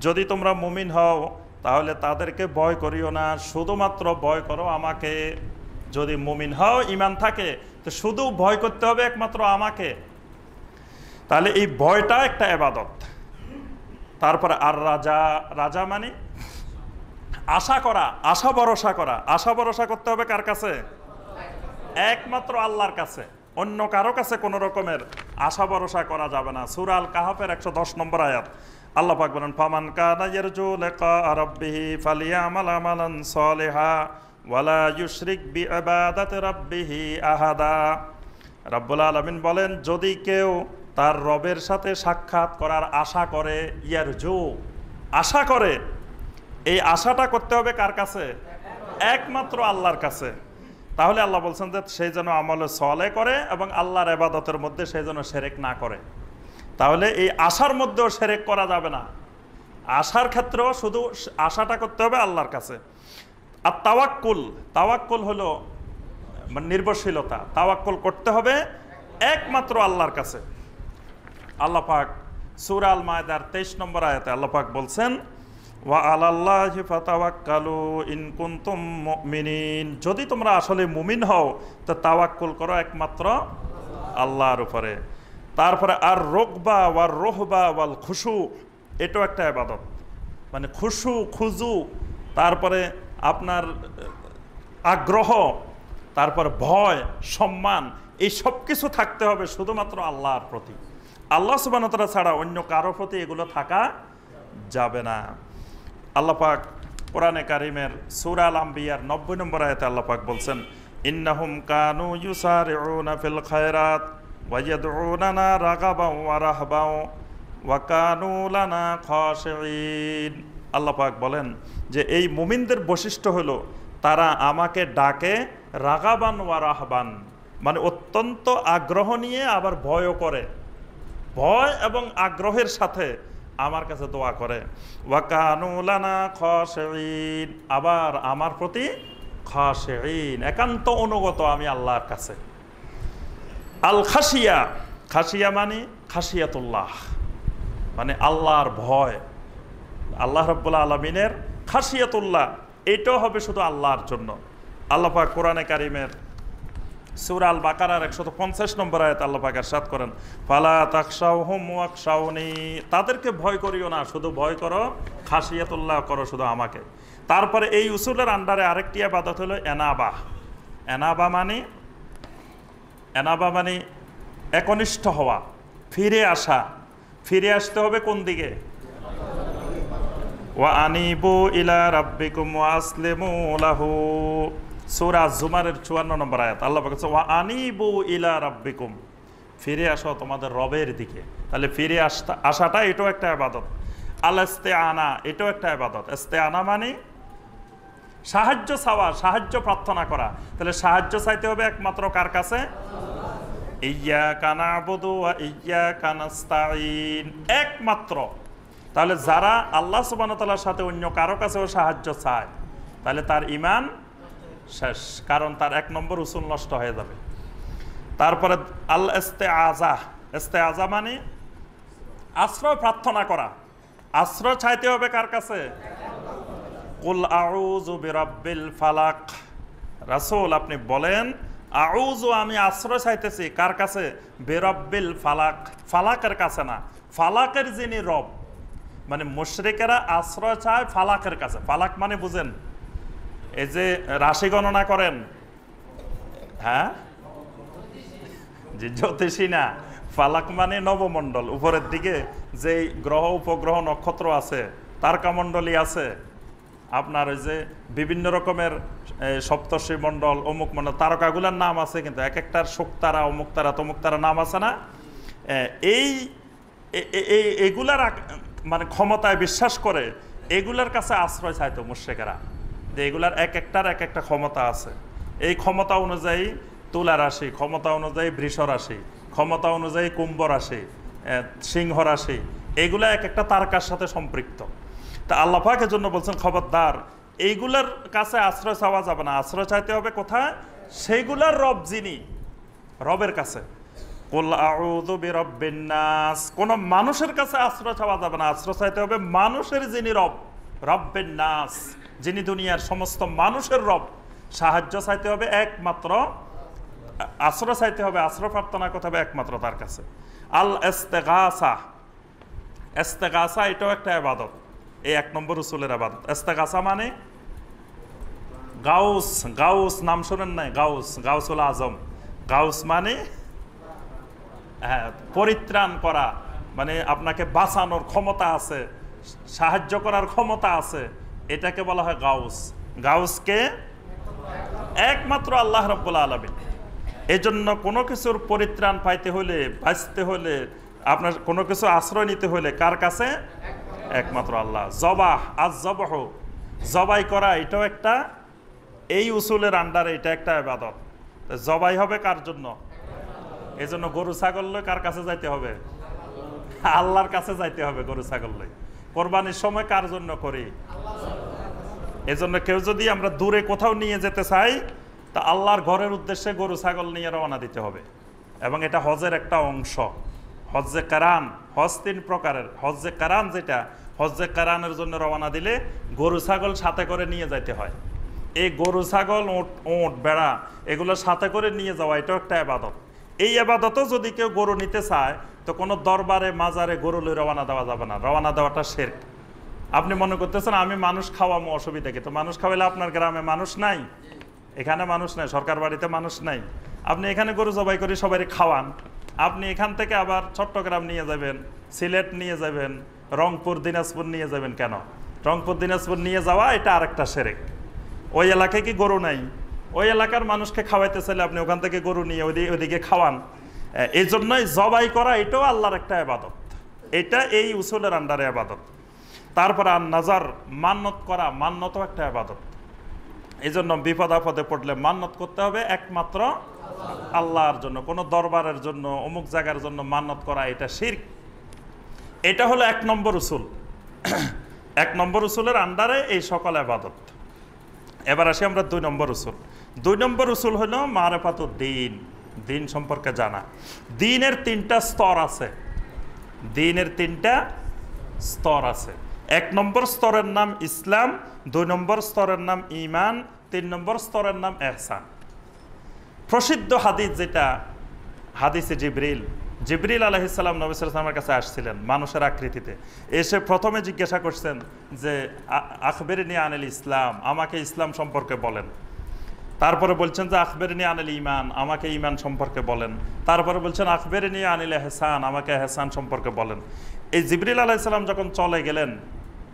যদি তোমরা মুমিন হও তাহলে তাদেরকে ভয় করিও না, শুধুমাত্র ভয় করো আমাকে। যদি মুমিন হও, ঈমান থাকে, তো শুধু ভয় করতে হবে একমাত্র আমাকে। তাহলে এই ভয়টা একটা ইবাদত। তারপরে আর রাজা, রাজা মানে আশা করা, আশা ভরসা করা। আশা ভরসা করতে হবে কার কাছে? একমাত্র আল্লাহর কাছে, অন্য কারো কাছে কোনো রকমের আশা ভরসা করা যাবে না। সূরা আল কাহাফের 110 নম্বর আয়াত আল্লাহ পাক বলেন ফামান কানা ইয়ারজু লিকা রাব্বিহি ফালিয়ামাল আমালান সালিহা ওয়ালা ইউশরিক বিইবাদাতি রাব্বিহি আহাদা। রাব্বুল আলামিন বলেন যদি কেউ তার রবের সাথে সাক্ষাৎ করার আশা করে, ইয়ারজু আশা করে, এই আশাটা করতে হবে কার কাছে? একমাত্র আল্লাহর কাছে। তাহলে আল্লাহ বলছেন যে সেই যেন আমলে সলে করে এবং আল্লাহর ইবাদতের মধ্যে সেই যেন শিরক না করে। তাহলে এই আশার মধ্যেও শিরক করা যাবে না, আশার ক্ষেত্রেও শুধু আশাটা করতে হবে আল্লাহর কাছে। আর তাওয়াক্কুল হলো মানে নির্ভরশীলতা, তাওয়াক্কুল করতে হবে একমাত্র আল্লাহর কাছে। আল্লাহ পাক সূরা আল মায়েদার 23 নম্বর আয়াতে আল্লাহ পাক বলছেন, ওয়া আলাল্লাহি ফাতাওয়াক্কালু ইন কুনতুম মুমিনিন, যদি তোমরা আসলে মুমিন হও তো তাওয়াক্কুল করো একমাত্র আল্লাহর উপরে। তারপরে আর রুকবা ওয়ার রুহবা ওয়াল খুশু, এটাও একটা ইবাদত, মানে খুশু খুজু, তারপরে আপনার আগ্রহ, তারপর ভয় সম্মান, এই সব কিছু থাকতে হবে শুধুমাত্র আল্লাহর প্রতি। আল্লাহ সুবহানাহু ওয়া তাআলা ছাড়া অন্য কারো প্রতি এগুলো থাকা যাবে না। আল্লাহ পাক কোরআনে কারিমের সূরা আল আম্বিয়ার 90 নম্বর আয়াতে আল্লাহ পাক বলছেন, ইন্নাহুম কানু ইউসারিউনা ফিল খায়রাত ওয়া ইয়াদউনানা রাগাবাও ওয়া রাহবাও ওয়া কানু লানা খাশিঈন। আল্লাহ পাক বলেন যে এই মুমিনদের বৈশিষ্ট্য হলো তারা আমাকে ডাকে রাগাবান ওয়া রাহবান, মানে অত্যন্ত আগ্রহ নিয়ে আবার ভয়ও করে, ভয় এবং আগ্রহের সাথে আমার কাছে দোয়া করে। ওয়া কানু লানা খাশিঈন, আবার আমার প্রতি খাশিঈন, একান্ত অনুগত আমি আল্লাহর কাছে। আল খাশিয়া, খাশিয়া মানে খাশিয়াতুল্লাহ, মানে আল্লাহর ভয়, আল্লাহ রাব্বুল আলামিনের খাশিয়াতুল্লাহ, এটাও হবে শুধু আল্লাহর জন্য। আল্লাহ পাক কোরআনে কারিমের সূরা আল বাকারার 150 নম্বর আয়াতে আল্লাহ পাক ইরশাদ করেন, ফালা তাখশাউহুম ওয়াখশাউনি, তাদেরকে ভয় করিও না, শুধু ভয় করো, খাশিয়াতুল্লাহ করো শুধু আমাকে। তারপরে এই উসুলের আন্ডারে আরেকটি ইবাদত হলো এনাবা। এনাবা মানে একনিষ্ঠ হওয়া, ফিরে আসা। ফিরে আসতে হবে কোন দিকে? ওয়া আনিবু ইলা রাব্বিকুম ওয়া আসলিমু লাহু, সূরা জুমারের 54 নম্বর আয়াত আল্লাহ পাক বলেছে, ওয়া আনিবু ইলা রাব্বিকুম, ফিরে আসো তোমাদের রবের দিকে। তাহলে ফিরে আসাটা এটাও একটা ইবাদত। আল ইস্তিআনা, এটাও একটা ইবাদত। ইস্তিআনা মানে সাহায্য চাওয়া, সাহায্য প্রার্থনা করা। তাহলে সাহায্য চাইতে হবে একমাত্র কার কাছে? ইয়্যাকা না'বুদু ওয়া ইয়্যাকা নাস্তাঈন, একমাত্র। তাহলে যারা আল্লাহ সুবহানাহু ওয়া তাআলার সাথে অন্য কারো কাছেও সাহায্য চায় তাহলে তার ঈমান শেষ, কারণ তার 1 নম্বর উসুল নষ্ট হয়ে যাবে। তারপরে আল ইস্তিআজা, ইস্তিআজা মানে আশ্রয় প্রার্থনা করা। আশ্রয় চাইতে হবে কার কাছে? কুল আউযু বিরাব্বিল ফালাক, রাসূল আপনি বলেন আউযু, আমি আশ্রয় চাইতেছি কার কাছে? বিরাব্বিল ফালাক, ফালাকের কাছে না, ফালাকের যিনি রব। মানে মুশরিকেরা আশ্রয় চায় ফালাকের কাছে। ফালাক মানে বুঝেন, এই যে রাশি গণনা করেন, হ্যাঁ যে জ্যোতিষী না, ফালাক মানে নবমণ্ডল, উপরের দিকে যে গ্রহ উপগ্রহ নক্ষত্র আছে, তারকামণ্ডলী আছে, আপনার ওই যে বিভিন্ন রকমের সপ্তর্ষি মণ্ডল, অমুক মণ্ডল, তারকাগুলার নাম আছে, কিন্তু এক একটার শোকতারা, অমুক তারা, তমুক তারা নাম আছে না। এগুলার মানে ক্ষমতায় বিশ্বাস করে এগুলার কাছে আশ্রয় চাইতো মুশরিকেরা, যে এগুলার এক একটার এক একটা ক্ষমতা আছে। এই ক্ষমতা অনুযায়ী তুলা রাশি, ক্ষমতা অনুযায়ী বৃষ রাশি, ক্ষমতা অনুযায়ী কুম্ভ রাশি, সিংহ রাশি, এগুলা এক একটা তারকার সাথে সম্পৃক্ত। তা আল্লাহ পাকের জন্য বলছেন খবরদার এইগুলার কাছে আশ্রয় চাওয়া যাবে না, আশ্রয় চাইতে হবে কোথায়? সেইগুলার রব যিনি, রবের কাছে। কুল আউযু বিরাব্বিন নাস, কোন মানুষের কাছে আশ্রয় চাওয়া যাবে না, আশ্রয় চাইতে হবে মানুষের যিনি রব, রব্বিন নাস, যিনি দুনিয়ার সমস্ত মানুষের রব। সাহায্য চাইতে হবে একমাত্র, আশ্রয় চাইতে হবে, আশ্রয় প্রার্থনা করতে হবে একমাত্র তার কাছে। আল ইস্তিগাসা, ইস্তিগাসা এটাও একটা ইবাদত, এই 1 নম্বর উসুলের ইবাদত। ইস্তিগাসা মানে গাউস, গাউস নাম শুনেন নাই? গাউস, গাউসুল আজম। গাউস মানে হ্যাঁ পরিত্রাণ করা, মানে আপনাকে বাঁচানোর ক্ষমতা আছে, সাহায্য করার ক্ষমতা আছে, এটাকে বলা হয় গাউস। গাউসকে একমাত্র আল্লাহ রাব্বুল আলামিন। এজন্য কোনো কিছুর পরিত্রাণ পাইতে হলে, বাঁচতে হলে, আপনার কোনো কিছু আশ্রয় নিতে হলে কার কাছে? একমাত্র আল্লাহ। জবাহ, আজ জবাহ, জবাই করা, এটাও একটা এই উসুলের আন্ডারে এটা একটা ইবাদত। জবাই হবে কার জন্য? এই জন্য গরু ছাগল লই কার কাছে যাইতে হবে? আল্লাহর কাছে যাইতে হবে গরু ছাগল লই। কোরবানির সময় কার জন্য করি? এজন্য কেউ যদি আমরা দূরে কোথাও নিয়ে যেতে চাই তা আল্লাহর ঘরের উদ্দেশ্যে গরু ছাগল নিয়ে রওনা দিতে হবে। এবং এটা হজের একটা অংশ। হজ্জে কারান, হজ 3 প্রকারের। হজ্জে কারান যেটা, হজ্জে কারানের জন্য রওনা দিলে গরু ছাগল সাথে করে নিয়ে যাইতে হয়। এই গরু ছাগল, ওঁট বেড়া এগুলো সাথে করে নিয়ে যাওয়া এটাও একটা ইবাদত। এই ইবাদতও যদি কেউ গরু নিতে চায় তো কোনো দরবারে মাজারে গরু লই রওনা দেওয়া যাবে না। রওনা দেওয়াটা শিরক। আপনি মনে করতেছেন আমি মানুষ খাওয়ামো, অসুবিধা কি? তো মানুষ খাওয়াইলে আপনার গ্রামে মানুষ নাই, এখানে মানুষ নাই, সরকার বাড়িতে মানুষ নাই, আপনি এখানে গরু জবাই করে সবাই খাওয়ান। আপনি এখান থেকে আবার চট্টগ্রাম নিয়ে যাবেন, সিলেট নিয়ে যাবেন, রংপুর দিনাজপুর নিয়ে যাবেন। কেন? রংপুর দিনাজপুর নিয়ে যাওয়া এটা আরেকটা শিরক। ওই এলাকায় কি গরু নাই? ওই এলাকার মানুষকে খাওয়াইতে চাইলে আপনি ওখান থেকে গরু নিয়ে ওইদিকে খাওয়ান। এই জন্যই জবাই করা এটাও আল্লাহর একটা ইবাদত। এটা এই উসুলের আন্ডারে ইবাদত। তারপরে আর নাজার, মান্নত করা, মান্নতও একটা ইবাদত। এই জন্য বিপদ আপদে পড়লে মান্নত করতে হবে একমাত্র আল্লাহর জন্য। কোনো দরবারের জন্য, অমুক জায়গার জন্য মান্নত করা এটা শিরক। এটা হলো 1 নম্বর উসুল। 1 নম্বর উসুলের আন্ডারে এই সকল ইবাদত। এবার আসি আমরা 2 নম্বর উসুল। 2 নম্বর উসুল হলো মারিফাতুদ দ্বীন, দিন সম্পর্কে জানা। দ্বীনের 3টা স্তর আছে। দ্বীনের 3টা স্তর আছে। 1 নম্বর স্তরের নাম ইসলাম, 2 নম্বর স্তরের নাম ঈমান, 3 নম্বর স্তরের নাম ইহসান। প্রসিদ্ধ হাদিস যেটা হাদিসে জিবরিল, জিবরিল আলাইহিস সালাম নবী সাল্লাল্লাহু আলাইহি ওয়াসাল্লামের কাছে আসছিলেন মানুষের আকৃতিতে। এসে প্রথমে জিজ্ঞাসা করছেন যে আখবিরনি আনিল ইসলাম, আমাকে ইসলাম সম্পর্কে বলেন। তারপরে বলছেন যে আখবিরনি আনিল ঈমান, আমাকে ঈমান সম্পর্কে বলেন। তারপরে বলছেন আখবিরনি আনিল ইহসান, আমাকে ইহসান সম্পর্কে বলেন। এই জিবরিল আলাইহিস সালাম যখন চলে গেলেন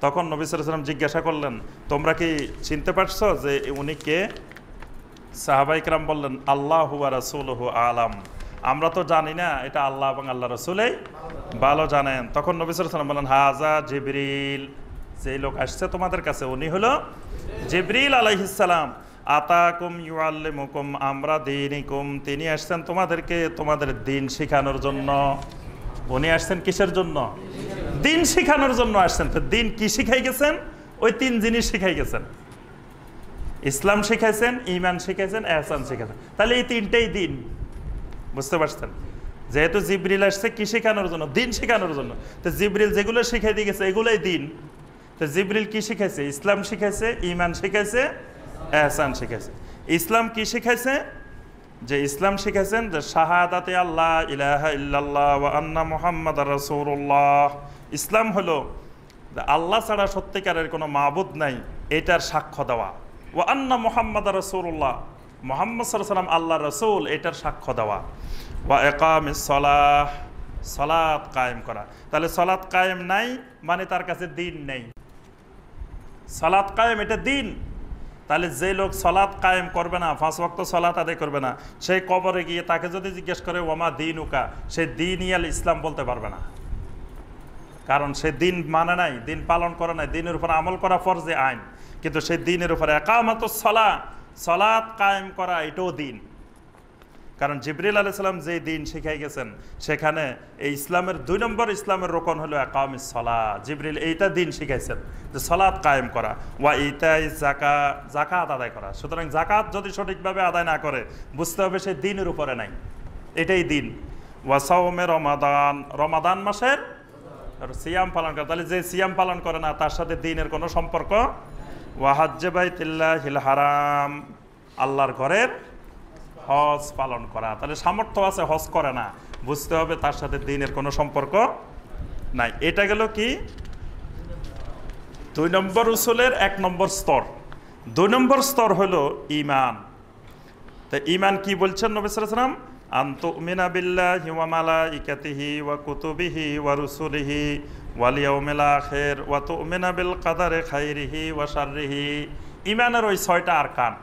তখন নবী সাল্লাল্লাহু আলাইহি ওয়াসাল্লাম জিজ্ঞাসা করলেন, তোমরা কি চিনতে পারছো যে উনি কে? সাহাবায়ে কেরাম বললেন, আল্লাহু ওয়া রাসূলুহু আলাম, আমরা তো জানি না, এটা আল্লাহ এবং আল্লাহ রাসূলই ভালো জানেন। তখন নবী সাল্লাল্লাহু আলাইহি ওয়াসাল্লাম বললেন, হাজা জিবরিল, যেই লোক আসছে তোমাদের কাছে উনি হলো জিবরিল আলাইহিস সালাম। আতাকুম ইউআল্লিমুকুম আমরা দীনিকুম, তিনি আসছেন তোমাদেরকে তোমাদের দিন শেখানোর জন্য। উনি আসছেন কিসের জন্য? দিন শেখানোর জন্য আসছেন। তো দিন কি শিখাই গেছেন? ওই 3 জিনিস শিখাই গেছেন। ইসলাম শিখাইছেন, ঈমান শিখাইছেন, ইহসান শিখাইছেন। তাহলে এই 3টাই দিন। বুঝতে পারছেন? যেহেতু জিবরিল আসছে কি শেখানোর জন্য? দিন শেখানোর জন্য। তো জিবরিল যেগুলো শিখাই দিয়ে গেছে এগুলোই দিন। তো জিবরিল কি শিখাইছে? ইসলাম শিখাইছে, ঈমান শিখাইছে, ইহসান শিখাইছে। ইসলাম কি শিখাইছে? যে ইসলাম শিখাইছেন যে শাহাদাতে আল্লাহ ইলাহা ইল্লাল্লাহ ওয়া আন্না মুহাম্মাদার রাসূলুল্লাহ। ইসলাম হলো আল্লাহ ছাড়া সত্যিকারের কোনো মাবুদ নাই এটার সাক্ষ্য দেওয়া। ওয়া আন্না মুহাম্মাদার রাসূলুল্লাহ, মুহাম্মদ সাল্লাল্লাহু আলাইহি ওয়াসাল্লাম আল্লাহর রাসূল এটার সাক্ষ্য দেওয়া। ওয়া ইকামিস সালাহ, সালাত কায়েম করা। তাহলে সালাত কায়েম নাই মানে তার কাছে দিন নেই। সালাত কায়েম এটা দিন। তাহলে যে লোক সালাত কায়েম করবে না, 5 ওয়াক্ত সালাত আদায় করবে না, সেই কবরে গিয়ে তাকে যদি জিজ্ঞেস করে ওমা দীনুকা, সে দীনিয়াল ইসলাম বলতে পারবে না। কারণ সে দিন মানে নাই, দিন পালন করে নাই, দিনের উপর আমল করা ফরজে আইন, কিন্তু সেই দিনের উপরে ইকামাতুস সালাহ, সালাত কায়েম করা এটাও দিন। কারণ জিবরিল আলাইহিস সালাম যে দিন শিখাই গেছেন সেখানে এই ইসলামের 2 নম্বর ইসলামের রোকন হলো ইকামিস সালাহ। জিবরিল এইটা দিন শিখাইছেন যে সালাত কায়েম করা। ওয়া ইতাইজ যাকাত, যাকাত আদায় করা। সুতরাং যাকাত যদি সঠিকভাবে আদায় না করে বুঝতে হবে সে দিনের উপরে নাই, এটাই দিন। ওয়া সাওমে রমাদান, রমাদান মাসের সিয়াম পালন করা। তাহলে যে সিয়াম পালন করে না তার সাথে দিনের কোনো সম্পর্ক। ওয়া হাজ্জে বাইতুল্লাহিল হারাম, আল্লাহর ঘরের হজ পালন করা। তাহলে সামর্থ্য আছে হজ করে না, বুঝতে হবে তার সাথে দিনের কোনো সম্পর্ক নাই। এটা গেল কি 2 নম্বর উসুলের 1 নম্বর স্তর। 2 নম্বর স্তর হলো ঈমান। তো ঈমান কি বলছেন নবী সাল্লাল্লাহু আলাইহি ওয়াসাল্লাম? আনতুমিনা বিল্লাহি ওয়া মালাইকাতিহি ওয়া কুতুবিহি ওয়া রুসুলিহি ওয়াল ইয়াউমিল আখির ওয়া তুমিনা বিল কদরি খাইরিহি ওয়া শাররিহি। ঈমানের ওই 6টা আরকান,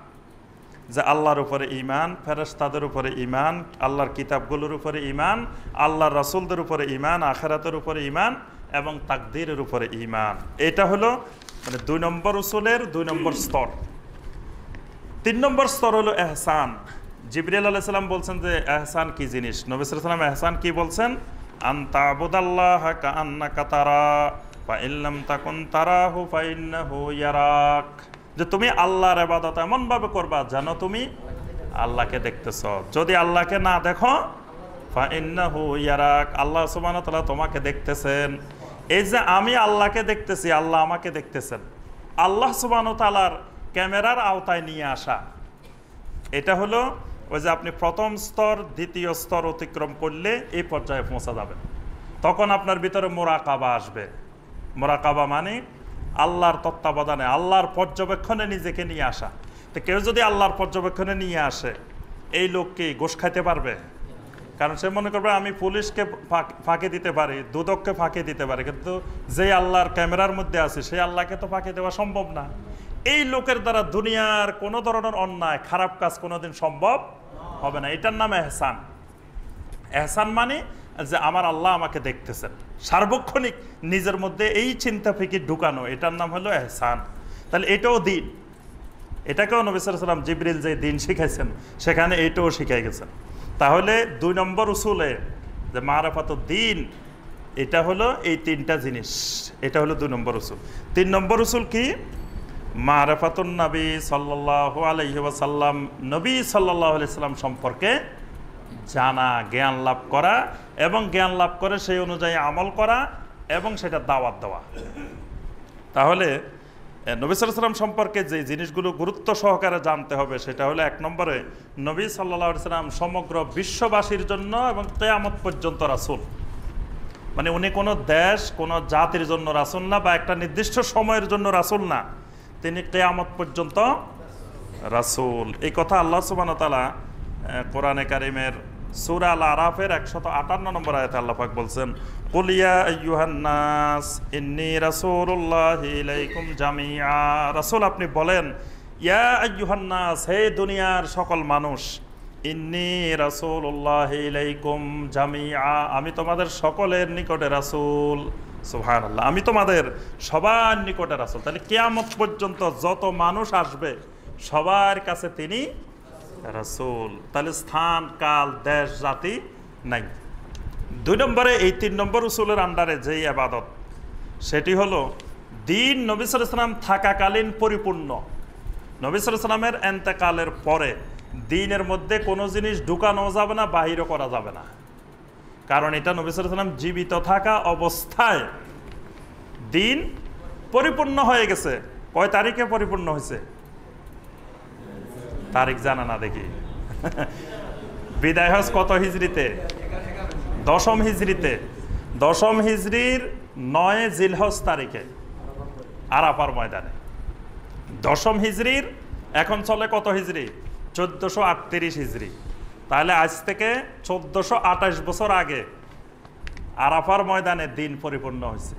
যে আল্লাহর উপরে ঈমান, ফেরেশতাদের উপরে ঈমান, আল্লাহর কিতাবগুলোর উপরে ঈমান, আল্লাহর রাসূলদের উপরে ঈমান, আখিরাতের উপরে ঈমান এবং তাকদীরের উপরে ঈমান। এটা হলো মানে 2 নম্বর উসুলের 2 নম্বর স্তর। তিন নম্বর স্তর হলো এহসান। জিবরিল আলাইহিস সালাম বলছেন যে এহসান কি জিনিস। নবী সাল্লাল্লাহু আলাইহি ওয়াসাল্লাম এহসান কি বলছেন? আনতা আবুদাল্লাহা কাআন্নাকা তারা ফা ইল্লাম তাকুন তারাহু ফা ইন্নাহু ইয়ারাক। যে তুমি আল্লাহর ইবাদত এমন ভাবে করবা যেন তুমি আল্লাহকে দেখতেছ। যদি আল্লাহকে না দেখো ফা ইন্নাহু ইয়ারাক, আল্লাহ সুবহানাহু ওয়া তাআলা তোমাকে দেখতেছেন। এই যে আমি আল্লাহকে দেখতেছি, আল্লাহ আমাকে দেখতেছেন, আল্লাহ সুবহানাহু ওয়া তাআলার ক্যামেরার আওতায় নিয়ে আসা, এটা হলো ওই যে আপনি প্রথম স্তর দ্বিতীয় স্তর অতিক্রম করলে এই পর্যায়ে পৌঁছা যাবেন। তখন আপনার ভিতরে মোরাকাবা আসবে। মোরাকাবা মানে আল্লাহর তত্ত্বাবধানে, আল্লাহর পর্যবেক্ষণে নিজেকে নিয়ে আসা। তো কেউ যদি আল্লাহর পর্যবেক্ষণে নিয়ে আসে, এই লোক কি ঘুষ খাইতে পারবে? কারণ সে মনে করবে আমি পুলিশকে ফাঁকি দিতে পারি, দুদককে ফাঁকি দিতে পারি, কিন্তু যে আল্লাহর ক্যামেরার মধ্যে আছে সেই আল্লাহকে তো ফাঁকি দেওয়া সম্ভব না। এই লোকের দ্বারা দুনিয়ার কোনো ধরনের অন্যায় খারাপ কাজ কোনোদিন সম্ভব হবে না। এটার নাম এহসান। এহসান মানে যে আমার আল্লাহ আমাকে দেখতেছেন, সার্বক্ষণিক নিজের মধ্যে এই চিন্তা ফিকির ঢুকানো, এটার নাম হলো এহসান। তাহলে এটাও দিন, এটাকেও নবী সাল্লাল্লাহু আলাইহি ওয়াসাল্লাম জিবরিল যে দিন শিখাইছেন সেখানে এটাও শিখাই গেছেন। তাহলে 2 নম্বর উসুলে যে মারাফাতুদ দ্বীন, এটা হলো এই তিনটা জিনিস, এটা হলো 2 নম্বর উসুল। 3 নম্বর উসুল কি? মারাফাতুন নবী সাল্লাল্লাহু আলাইহি ওয়াসাল্লাম, নবী সাল্লাল্লাহু আলাইহি ওয়াসাল্লাম সম্পর্কে জানা, জ্ঞান লাভ করা, এবং জ্ঞান লাভ করে সেই অনুযায়ী আমল করা এবং সেটা দাওয়াত দেওয়া। তাহলে নবী সাল্লাল্লাহু আলাইহি ওয়াসাল্লাম সম্পর্কে যে জিনিসগুলো গুরুত্ব সহকারে জানতে হবে সেটা হলো 1 নম্বরে নবী সাল্লাল্লাহু আলাইহি ওয়াসাল্লাম সমগ্র বিশ্ববাসীর জন্য এবং কিয়ামত পর্যন্ত রাসূল। মানে উনি কোনো দেশ কোনো জাতির জন্য রাসূল না, বা একটা নির্দিষ্ট সময়ের জন্য রাসূল না, তিনি কিয়ামত পর্যন্ত রাসূল। এই কথা আল্লাহ সুবহানাহু ওয়া তাআলা কোরআনে কারিমের সূরা আল আরাফের 158 নম্বর আয়াতে আল্লাহ পাক বলছেন, কুল ইয়া আইয়ুহান নাস ইন্নী রাসূলুল্লাহি ইলাইকুম জামিআ। রাসূল আপনি বলেন, ইয়া আইয়ুহান নাস, হে দুনিয়ার সকল মানুষ, ইন্নী রাসূলুল্লাহি ইলাইকুম জামিআ, আমি তোমাদের সকলের নিকটে রাসূল। সুবহানাল্লাহ, আমি তোমাদের সবার নিকটে রাসূল। তাহলে কিয়ামত পর্যন্ত যত মানুষ আসবে সবার কাছে তিনি রাসূল। তাহলে স্থান কাল দেশ জাতি নাই। 2 নম্বরে এই 3 নম্বর উসুলের আন্ডারে যেই ইবাদত, সেটি হলো দিন নবী সাল্লাল্লাহু আলাইহি ওয়াসাল্লাম থাকাকালীন পরিপূর্ণ। নবী সাল্লাল্লাহু আলাইহি ওয়াসাল্লামের ইন্তেকালের পরে দিনের মধ্যে কোনো জিনিস ঢুকানো যাবে না, বাহিরও করা যাবে না। কারণ এটা নবী সাল্লাল্লাহু আলাইহি ওয়াসাল্লাম জীবিত থাকা অবস্থায় দিন পরিপূর্ণ হয়ে গেছে। কয় তারিখে পরিপূর্ণ হয়েছে? তারিখ জানা না দেখি। বিদায় হজ কত হিজরিতে? 10ম হিজরিতে। 10ম হিজরির 9 জিলহজ তারিখে আরাফার ময়দানে। 10ম হিজরির এখন চলে কত হিজরি? 1438 হিজরি। তাহলে আজ থেকে 1428 বছর আগে আরাফার ময়দানে দিন পরিপূর্ণ হয়েছে।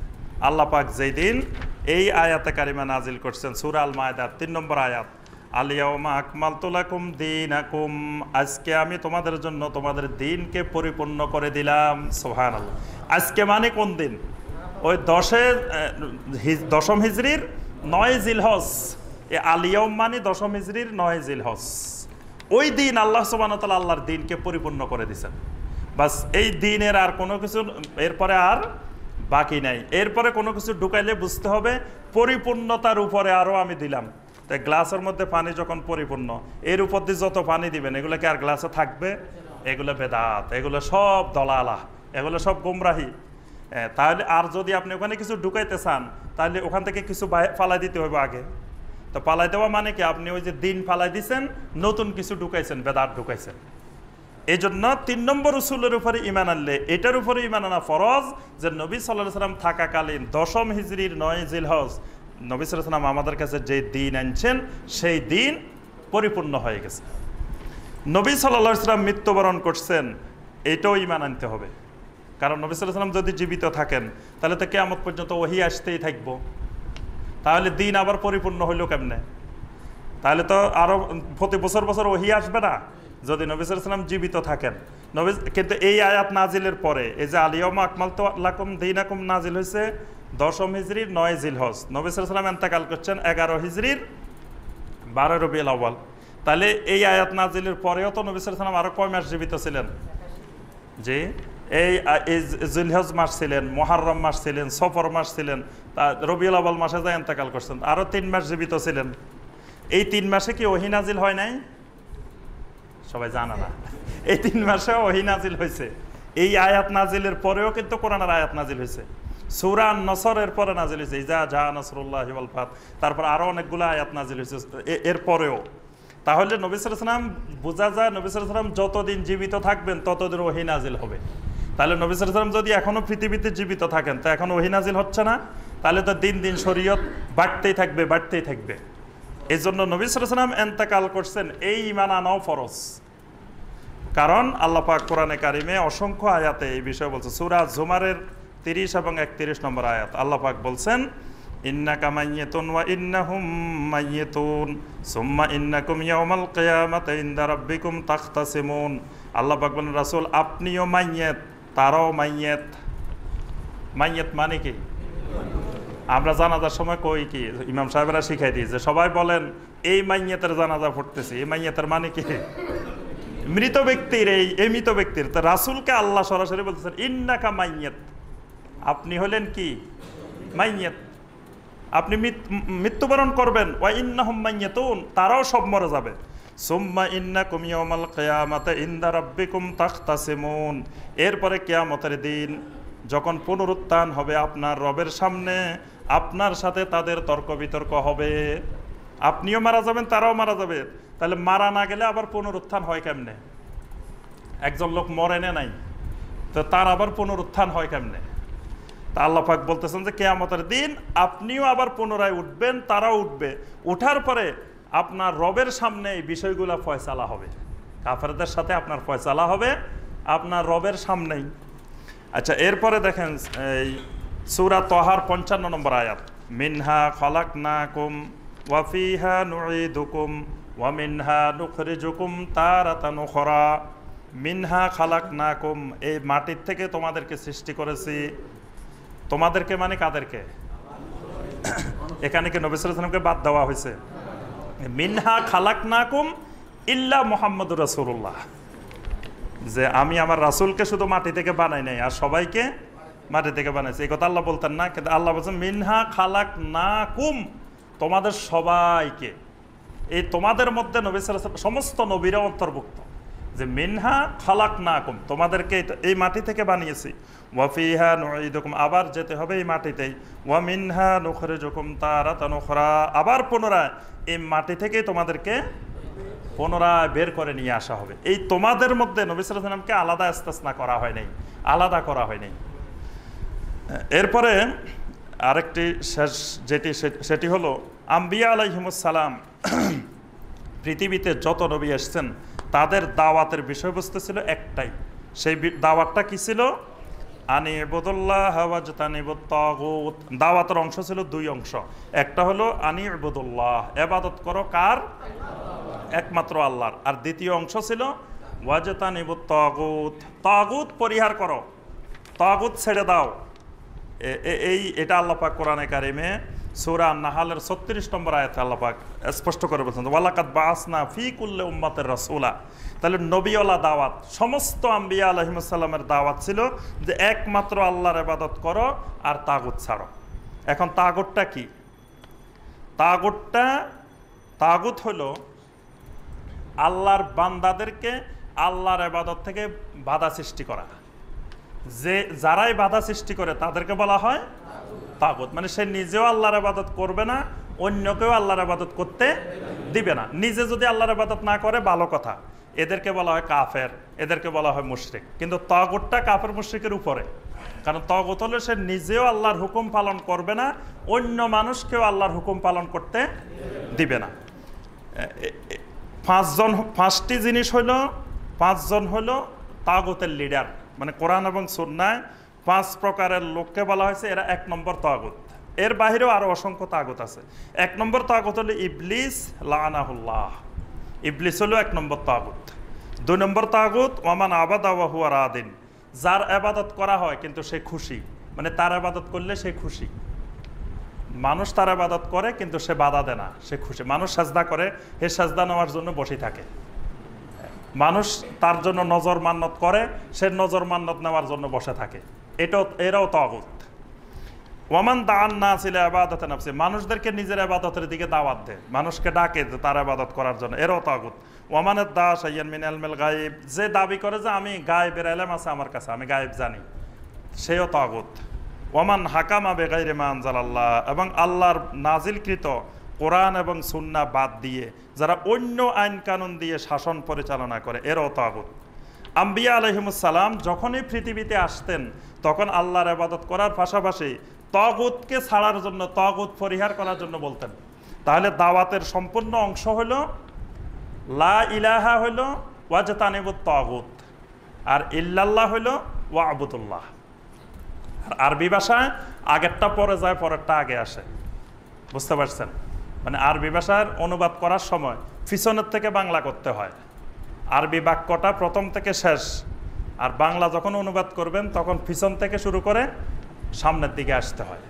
আল্লাহ পাক যেই দিন এই আয়াতে কারিমা নাজিল করছেন, সূরা আল মায়দার 3 নম্বর আয়াত, আল-ইয়াওমা আকমালতু লাকুম দীনাকুম, আজকে আমি তোমাদের জন্য তোমাদের দিনকে পরিপূর্ণ করে দিলাম। সুবহানাল্লাহ। আজকে মানে কোন দিন? ওই 10ম হিজরির 9 জিলহজ। এই আল-ইয়াওম মানে 10ম হিজরির 9 জিলহজ। ওই দিন আল্লাহ সুবহানাহু ওয়া তাআলা আল্লাহর দিনকে পরিপূর্ণ করে দিয়েছেন। বাস এই দিনের আর কোনো কিছু এরপরে আর বাকি নাই। এরপরে কোনো কিছু ঢুকাইলে বুঝতে হবে পরিপূর্ণতার উপরে আরও আমি দিলাম। তাই গ্লাসের মধ্যে পানি যখন পরিপূর্ণ, এর উপর দিয়ে যত পানি দিবেন এগুলো কি আর গ্লাসে থাকবে? এগুলো বেদাত, এগুলো সব দলালা, এগুলো সব গুমরাহি। তাহলে আর যদি আপনি ওখানে কিছু ঢুকাইতে চান তাহলে ওখান থেকে কিছু ফালাই দিতে হবে আগে। তো পালাই দেওয়া মানে কি? আপনি ওই যে দিন ফালাই দিচ্ছেন, নতুন কিছু ঢুকাইছেন, বেদাত ঢুকাইছেন। এই জন্য 3 নম্বর উসুলের উপরে ইমান আনলে এটার উপরে ইমান আনা ফরজ যে নবী সাল্লাল্লাহু আলাইহি ওয়াসাল্লাম থাকাকালীন 10ম হিজরির 9 জিলহজ নবী সাল্লাল্লাহু আলাইহি ওয়াসাল্লাম আমাদের কাছে যে দিন আনছেন সেই দিন পরিপূর্ণ হয়ে গেছে। নবী সাল্লাল্লাহু আলাইহি ওয়াসাল্লাম মৃত্যুবরণ করছেন, এটাও ইমান আনতে হবে। কারণ নবী সাল্লাল্লাহু আলাইহি ওয়াসাল্লাম যদি জীবিত থাকেন তাহলে তো কিয়ামত পর্যন্ত ওহী আসতেই থাকবো। তাহলে দিন আবার পরিপূর্ণ হইল কেমনে? তাহলে তো আরো প্রতি বছর বছর ওহী আসবে না যদি নবী সাল্লাল্লাহু আলাইহি ওয়াসাল্লাম জীবিত থাকেন। কিন্তু এই আয়াত নাজিলের পরে এই যে আল-ইয়াওমা আকমালতু লাকুম দীনাকুম নাজিল হয়েছে 10ম হিজরির 9 জিলহজ। নবী সাল্লাল্লাহু আলাইহি ওয়াসাল্লাম ইন্তেকাল করছেন 11 হিজরির 12 রবিউল আউয়াল। তাহলে এই আয়াত নাজিলের পরেও তো নবী সাল্লাল্লাহু আলাইহি ওয়াসাল্লাম আরো কয় মাস জীবিত ছিলেন? জি, এই জিলহজ মাস ছিলেন, মুহররম মাস ছিলেন, সফর মাস ছিলেন, রবিউল আউয়াল মাসে যা ইন্তেকাল করছেন, আরো 3 মাস জীবিত ছিলেন। এই 3 মাসে কি ওহী নাজিল হয় নাই? সবাই জানা না, এই 3 মাসে ওহী নাজিল হয়েছে। এই আয়াত নাজিলের পরেও কিন্তু কোরআনের আয়াত নাজিল হয়েছে। সূরা আন-নসরের পরে নাজিল হয়েছে, ইজা জা নাসরুল্লাহি ওয়াল ফাত। তারপর আরো অনেকগুলো আয়াত নাজিল হয়েছে এর পরেও। তাহলে নবী সাল্লাল্লাহু আলাইহি ওয়াসাল্লাম বোঝা যায় নবী সাল্লাল্লাহু আলাইহি ওয়াসাল্লাম যতদিন জীবিত থাকবেন ততদিন ওহী নাজিল হবে। তাহলে নবী সাল্লাল্লাহু আলাইহি ওয়াসাল্লাম যদি এখনো পৃথিবীতে জীবিত থাকেন তা এখন ওহী নাজিল হচ্ছে না, তাহলে তো দিন দিন শরীয়ত বাড়তেই থাকবে, বাড়তেই থাকবে। এই জন্য নবী সাল্লাল্লাহু আলাইহি ওয়াসাল্লাম ইন্তেকাল করছেন, এই ঈমান আনাও ফরজ। কারণ আল্লাহ পাক কোরআনে কারিমে অসংখ্য আয়াতে এই বিষয় বলছে। সূরা জুমারের 30 এবং 31 নম্বর আয়াত আল্লাহ পাক বলছেন, ইন্নাকা মাইয়াতুন ওয়া ইন্নাহুম মাইয়াতুন সুম্মা ইন্নাকুম ইয়াওমাল কিয়ামাতি ইনদা রাব্বিকুম তাখতাসিমুন। আল্লাহ পাক বলেন, রাসূল আপনিও মাইয়াত, তারাও মাইয়াত। মাইয়াত মানে কি? আমরা জানাজার সময় কই কি ইমাম সাহেবরা শিখাই দিই যে সবাই বলেন এই মাইয়াতের জানাজা পড়তেছি, এই মাইয়াতের মানে কি? মৃত ব্যক্তির, এই মৃত ব্যক্তির। তা রাসূলকে আল্লাহ সরাসরি বলতেছেন ইন্নাকা মাইয়াত, আপনি হলেন কি? মাইয়াত, আপনি মৃত্যুবরণ করবেন। ওয়া ইন্নাহুম মাইয়াতুন, তারাও সব মরে যাবে। সুম্মা ইন্নাকুম ইয়াওমাল কিয়ামাতি ইনদা রাব্বিকুম তাখতাসিমুন, এরপরে কিয়ামতের দিন যখন পুনরুত্থান হবে আপনার রবের সামনে, আপনার সাথে তাদের তর্ক বিতর্ক হবে। আপনিও মারা যাবেন, তারাও মারা যাবে। তাহলে মারা না গেলে আবার পুনরুত্থান হয় কেমনে? একজন লোক মরে নাই, তো তার আবার পুনরুত্থান হয় কেমনে? তা আল্লাহ পাক বলতেছেন যে কিয়ামতের দিন আপনিও আবার পুনরায় উঠবেন, তারাও উঠবে। উঠার পরে আপনার রবের সামনে এই বিষয়গুলো ফয়সালা হবে। কাফেরদের সাথে আপনার ফয়সালা হবে আপনার রবের সামনেই। আচ্ছা, এরপরে দেখেন এই সূরা তাহার 55 নম্বর আয়াত, মিনহা খালাকনাকুম ওয়া ফিহা নুঈদুকুম ওয়া মিনহা নুখরিজুকুম তারাতান উখরা। মিনহা খালাকনাকুম, এই মাটির থেকে তোমাদেরকে সৃষ্টি করেছি। তোমাদেরকে মানে কাদেরকে? এখানে কি নবী সাল্লাল্লাহু আলাইহি ওয়াসাল্লামকে বাদ দেওয়া হয়েছে? মিনহা খালাকনাকুম ইল্লা মুহাম্মাদুর রাসূলুল্লাহ, যে আমি আমার রাসূলকে শুধু মাটি থেকে বানাই নাই, আর সবাইকে মাটি থেকে বানাইছি। এই কথা আল্লাহ বলতেন না, কিন্তু আল্লাহ বলছেন মিনহা খালাকনাকুম, তোমাদের সবাইকে। এই তোমাদের মধ্যে নবী সাল্লাল্লাহু আলাইহি ওয়াসাল্লাম সমস্ত নবীরা অন্তর্ভুক্ত, যে মিনহা খালাকনাকুম, তোমাদেরকে এই মাটি থেকে বানিয়েছি। ওয়া ফিহা নুঈদুকুম, আবার যেতে হবে এই মাটিতেই। ওয়া মিনহা নুখরিজুকুম তারাতান উখরা, আবার পুনরায় এই মাটি থেকেই তোমাদেরকে পুনরায় বের করে নিয়ে আসা হবে। এই তোমাদের মধ্যে নবী সাল্লাল্লাহু আলাইহি ওয়াসাল্লামকে আলাদা ইস্তেসনা করা হয় নাই, আলাদা করা হয় নাই। এরপরে আরেকটি শেষ সেটি হলো আম্বিয়া আলাইহিমুস সালাম পৃথিবীতে যত নবী এসেছেন তাদের দাওয়াতের বিষয়বস্তু ছিল একটাই। সেই দাওয়াতটা কি ছিল? আনি ইবুদুল্লাহ ওয়াজতানিবুত তাগুত। দাওয়াতের অংশ ছিল 2 অংশ। একটা হলো আনি ইবুদুল্লাহ, ইবাদত করো কার? একমাত্র আল্লাহর। আর দ্বিতীয় অংশ ছিল ওয়াজতানিবুত তাগুত, তাগুত পরিহার করো, তাগুত ছেড়ে দাও। এটা আল্লাহ পাক কোরআনে কারিমে সূরা আন-নাহলের 36 নম্বর আয়াতে আল্লাহ পাক স্পষ্ট করে বলেছেন, ওয়ালাকাদ বাআসনা ফি কুল্লি উম্মাতির রাসূলা। তাহলে নবীওয়ালা দাওয়াত, সমস্ত আম্বিয়া আলাইহিমুস সালামের দাওয়াত ছিল যে একমাত্র আল্লাহর ইবাদত করো আর তাগুত ছাড়ো। এখন তাগুতটা কি? তাগুত হলো আল্লাহর বান্দাদেরকে আল্লাহর ইবাদত থেকে বাধা সৃষ্টি করা। যে যারাই বাধা সৃষ্টি করে তাদেরকে বলা হয় তাগুত। মানে সে নিজেও আল্লাহর ইবাদত করবে না, অন্যকেও আল্লাহর ইবাদত করতে দিবে না। নিজে যদি আল্লাহর ইবাদত না করে ভালো কথা, এদেরকে বলা হয় কাফের, এদেরকে বলা হয় মুশরিক। কিন্তু তাগুতটা কাফের মুশরিকের উপরে, কারণ তাগুত হলে সে নিজেও আল্লাহর হুকুম পালন করবে না, অন্য মানুষকেও আল্লাহর হুকুম পালন করতে দিবে না। 5টি জিনিস হইল, 5জন হইল তাগুতের লিডার। মানে কোরআন এবং সুন্নায় 5 প্রকারের লোককে বলা হয়েছে এরা 1 নম্বর তাগুত। এর বাহিরেও আরো অসংখ্য তাগুত আছে। 1 নম্বর তাগুত হলো ইবলিস লানাহুল্লাহ, ইবলিস হলো 1 নম্বর তাগুত। 2 নম্বর তাগুত ওয়ামান আবাদা ওয়া হুয়া রাদিন, যার ইবাদত করা হয় কিন্তু সে খুশি, মানে তার ইবাদত করলে সে খুশি। মানুষ তার ইবাদত করে কিন্তু সে বাধা দেয় না, সে খুশি। মানুষ সাজদা করে, হে সাজদা নেওয়ার জন্য বসে থাকে। মানুষ তার জন্য নজর মান্নত করে, সে নজর মান্নত নেওয়ার জন্য বসে থাকে। এরাও তাগুত। ওয়ামান দাআন নাস ইলা ইবাদাতি নাফসি, মানুষদেরকে নিজের ইবাদতের দিকে দাওয়াত দেয়, মানুষকে ডাকে যে তার ইবাদত করার জন্য, এরাও তাগুত। ওয়ামানাদ দা শাইয়ান মিন ইলমিল গায়ব, যে দাবি করে যে আমি গায়েবের ইলম আছে আমার কাছে, আমি গায়েব জানি, সেও তাগুত। ওয়ামান হাকামা বিগাইরি মা আনজালাল্লাহ, এবং আল্লাহর নাজিলকৃত কোরআন এবং সুন্নাহ বাদ দিয়ে যারা অন্য আইন কানুন দিয়ে শাসন পরিচালনা করে, এরাও তাগুত। আম্বিয়া আলাইহিমুস সালাম যখনই পৃথিবীতে আসতেন তখন আল্লাহর ইবাদত করার পাশাপাশি তাগুতকে ছাড়ার জন্য, তাগুত পরিহার করার জন্য বলতেন। তাহলে দাওয়াতের সম্পূর্ণ অংশ হলো লা ইলাহা হলো ওয়াজতানিবুত তাগুত, আর ইল্লাল্লাহ হলো ওয়াবুদুল্লাহ। আর আরবি ভাষায় আগেরটা পরে যায়, পরেরটা আগে আসে, বুঝতে পারছেন? মানে আরবি ভাষার অনুবাদ করার সময় পিছনের থেকে বাংলা করতে হয়, আরবি বাক্যটা প্রথম থেকে শেষ। আর বাংলা যখন অনুবাদ করবেন তখন পিছন থেকে শুরু করে সামনের দিকে আসতে হয়।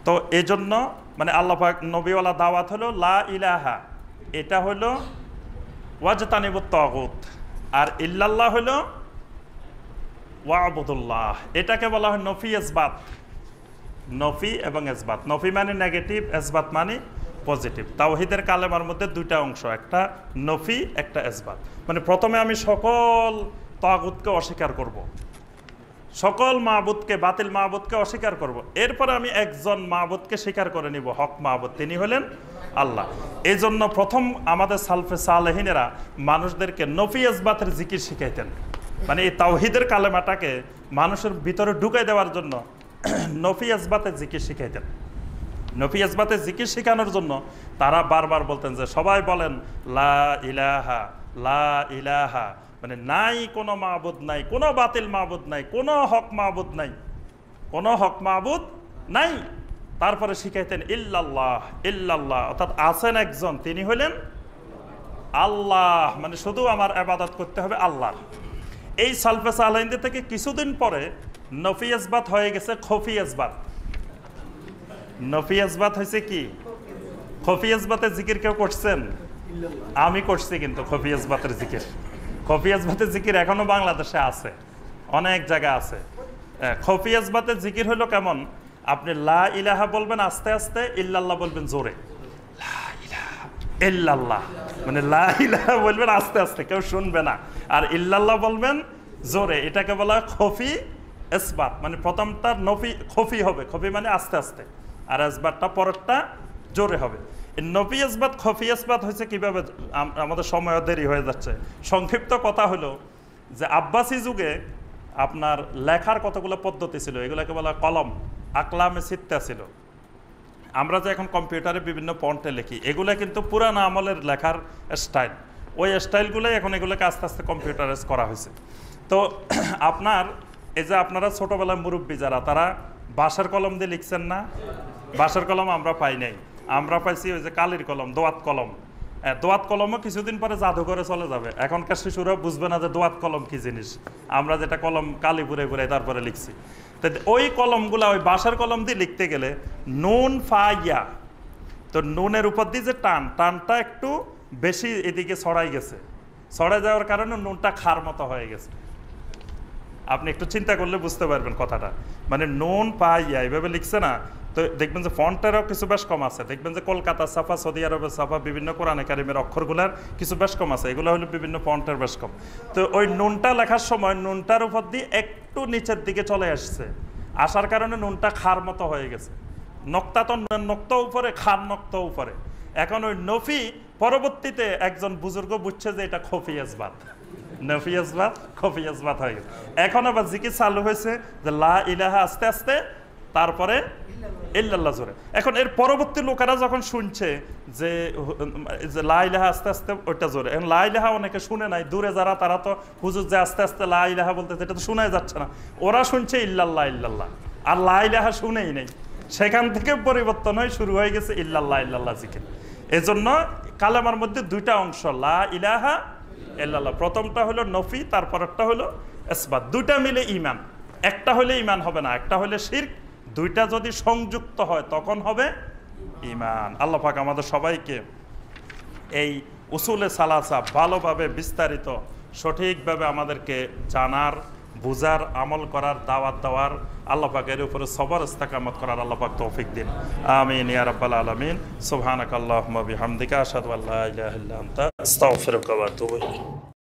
তো এই জন্য মানে আল্লাহ পাক নবীওয়ালা দাওয়াত হলো লা ইলাহা, এটা হলো ওয়াজতানিবুত তাগুত, আর ইল্লাল্লাহ হলো ওয়াবুদুল্লাহ। এটাকে বলা হয় নফি ইসবাত। নফি এবং ইসবাত, নফি মানে নেগেটিভ, ইসবাত মানে পজিটিভ। তাওহীদের কালেমার মধ্যে দুইটা অংশ, একটা নফি, একটা ইসবাত। মানে প্রথমে আমি সকল তাগুতকে অস্বীকার করব, সকল মাবুদকে, বাতিল মাবুদকে অস্বীকার করব, এরপরে আমি একজন মাবুদকে স্বীকার করে নিব, হক মাবুদ, তিনি হলেন আল্লাহ। এই জন্য প্রথম আমাদের সালফে সালেহিনেরা মানুষদেরকে নফি ইসবাতের জিকির শিখাইতেন। মানে এই তাওহীদের কালেমাটাকে মানুষের ভিতরে ঢুকাই দেওয়ার জন্য নফি ইসবাতের জিকির শিখাইতেন। নফি ইসবাতের জিকির শেখানোর জন্য তারা বারবার বলতেন যে সবাই বলেন লা ইলাহা, লা ইলাহা, মানে নাই কোনো মাবুদ নাই, কোনো বাতিল মাবুদ নাই, কোনো হক মাবুদ নাই, কোনো হক মাবুদ নাই। তারপরে শিখাইতেন ইল্লাল্লাহ, ইল্লাল্লাহ, অর্থাৎ আছেন একজন, তিনি হলেন আল্লাহ, মানে শুধু আমার ইবাদত করতে হবে আল্লাহর। এই সালফে সালেহিনদের থেকে কিছুদিন পরে নফি ইসবাত হয়ে গেছে খফি ইসবাত। নফি ইসবাত হয়েছে কি? খফি ইসবাতের জিকির কেউ করছেন? আমি করছি কিন্তু খফি ইসবাতের জিকির। খফি ইসবাতের জিকির এখনো বাংলাদেশে আছে, অনেক জায়গায় আছে। খফি ইসবাতের জিকির হলো কেমন? আপনি লা ইলাহা বলবেন আস্তে আস্তে, ইল্লাল্লাহ বলবেন জোরে। লা ইলাহা ইল্লাল্লাহ, মানে লা ইলাহা বলবেন আস্তে আস্তে, কেউ শুনবে না, আর ইল্লাল্লাহ বলবেন জোরে। এটাকে বলা হয় খফি ইসবাত। মানে প্রথমটা নফি খফি হবে, খফি মানে আস্তে আস্তে, আর ইসবাতটা পরেরটা জোরে হবে। নফি ইসবাত খফি ইসবাত হয়েছে কিভাবে? আমাদের সময় দেরি হয়ে যাচ্ছে। সংক্ষিপ্ত কথা হলো যে আব্বাসি যুগে আপনার লেখার কতগুলো পদ্ধতি ছিল, এগুলোকে বলা কলম, আকলামে সিত্তা ছিল। আমরা যে এখন কম্পিউটারে বিভিন্ন ফন্টে লিখি, এগুলো কিন্তু পুরানো আমলের লেখার স্টাইল। ওই স্টাইলগুলোই এখন এগুলোকে আস্তে আস্তে কম্পিউটারাইজ করা হয়েছে। তো আপনার এই যে আপনারা ছোটোবেলায় মুরব্বী যারা, তারা বাঁশের কলম দিয়ে লিখছেন না? বাঁশের কলম আমরা পাই নাই, আমরা পাইছি ওই যে কালির কলম, দোয়াত কলম। দোয়াত কলমও কিছুদিন পরে জাদুঘরে চলে যাবে। এখনকার শিশুরা বুঝবে না যে দোয়াত কলম কি জিনিস। আমরা যেটা কলম কালি পুরে পুরে তারপরে লিখছি। তো ওই কলমগুলা, ওই বাঁশের কলম দিয়ে লিখতে গেলে নুন ফা ইয়া, তো নুনের উপর দিয়ে যে টানটা একটু বেশি এদিকে ছড়াই গেছে, ছড়াই যাওয়ার কারণে নুনটা খার মতো হয়ে গেছে। আপনি একটু চিন্তা করলে বুঝতে পারবেন কথাটা। মানে নুন পা ইয়া এইভাবে লিখছে না, তো দেখবেন যে ফন্টেরও কিছু বেশ কম আছে। দেখবেন যে কলকাতা ছাপা, সৌদি আরবের ছাপা, বিভিন্ন কোরআনে কারিমের অক্ষরগুলার কিছু বেশ কম আছে, এগুলো হলো বিভিন্ন ফন্টের বেশ কম। তো ওই নুনটা লেখার সময় নুনটার উপর দিয়ে একটু নিচের দিকে চলে আসছে, আসার কারণে নুনটা খার মতো হয়ে গেছে। নক্তা তো নক্তা উপরে, খার নক্তা উপরে। এখন ওই নফি পরবর্তীতে একজন বুজুর্গ বুঝছে যে এটা খফি ইসবাত, নফি ইসবাত খফি ইসবাত হয়ে গেছে। এখন আবার জিকির চালু হয়েছে যে লা ইলাহা আস্তে আস্তে, তারপরে ইল্লাল্লাহ জোরে। এখন এর পরবর্তী লোকেরা যখন শুনছে যে লা ইলাহা আস্তে আস্তে ওইটা জোরে, এখন লা ইলাহা অনেকে শুনে নাই, দূরে যারা তারা তো হুজুর যে আস্তে আস্তে লা ইলাহা বলতে, এটা তো শোনাই যাচ্ছে না। ওরা শুনছে ইল্লাল্লাহ ইল্লাল্লাহ, আর লা ইলাহা শুনেই নেই। সেখান থেকে পরিবর্তন হয়ে শুরু হয়ে গেছে ইল্লাল্লাহ ইল্লাল্লাহ জিকির। এজন্য কালেমার মধ্যে দুইটা অংশ, লা ইলাহা ইল্লাল্লাহ। প্রথমটা হলো নফি, তারপরেরটা হলো ইসবাত। দুইটা মিলে ঈমান। একটা হলে ঈমান হবে না, একটা হলে শিরক। দুইটা যদি সংযুক্ত হয় তখন হবে ঈমান। আল্লাহ পাক আমাদের সবাইকে এই উসুলে সালাসা ভালোভাবে বিস্তারিত সঠিকভাবে আমাদেরকে জানার, বুঝার, আমল করার, দাওয়াত দেওয়ার, আল্লাহ পাকের উপরে সবর ইস্তেকামত করার আল্লাহ পাক তৌফিক দিন। আমিন ইয়া রাব্বাল আলামিন। সুবহানাকাল্লাহুম্মা বিহামদিকা আশহাদু আল্লা ইলাহা ইল্লা আনতা আস্তাগফিরুকা ওয়া আতুবু ইলাইক।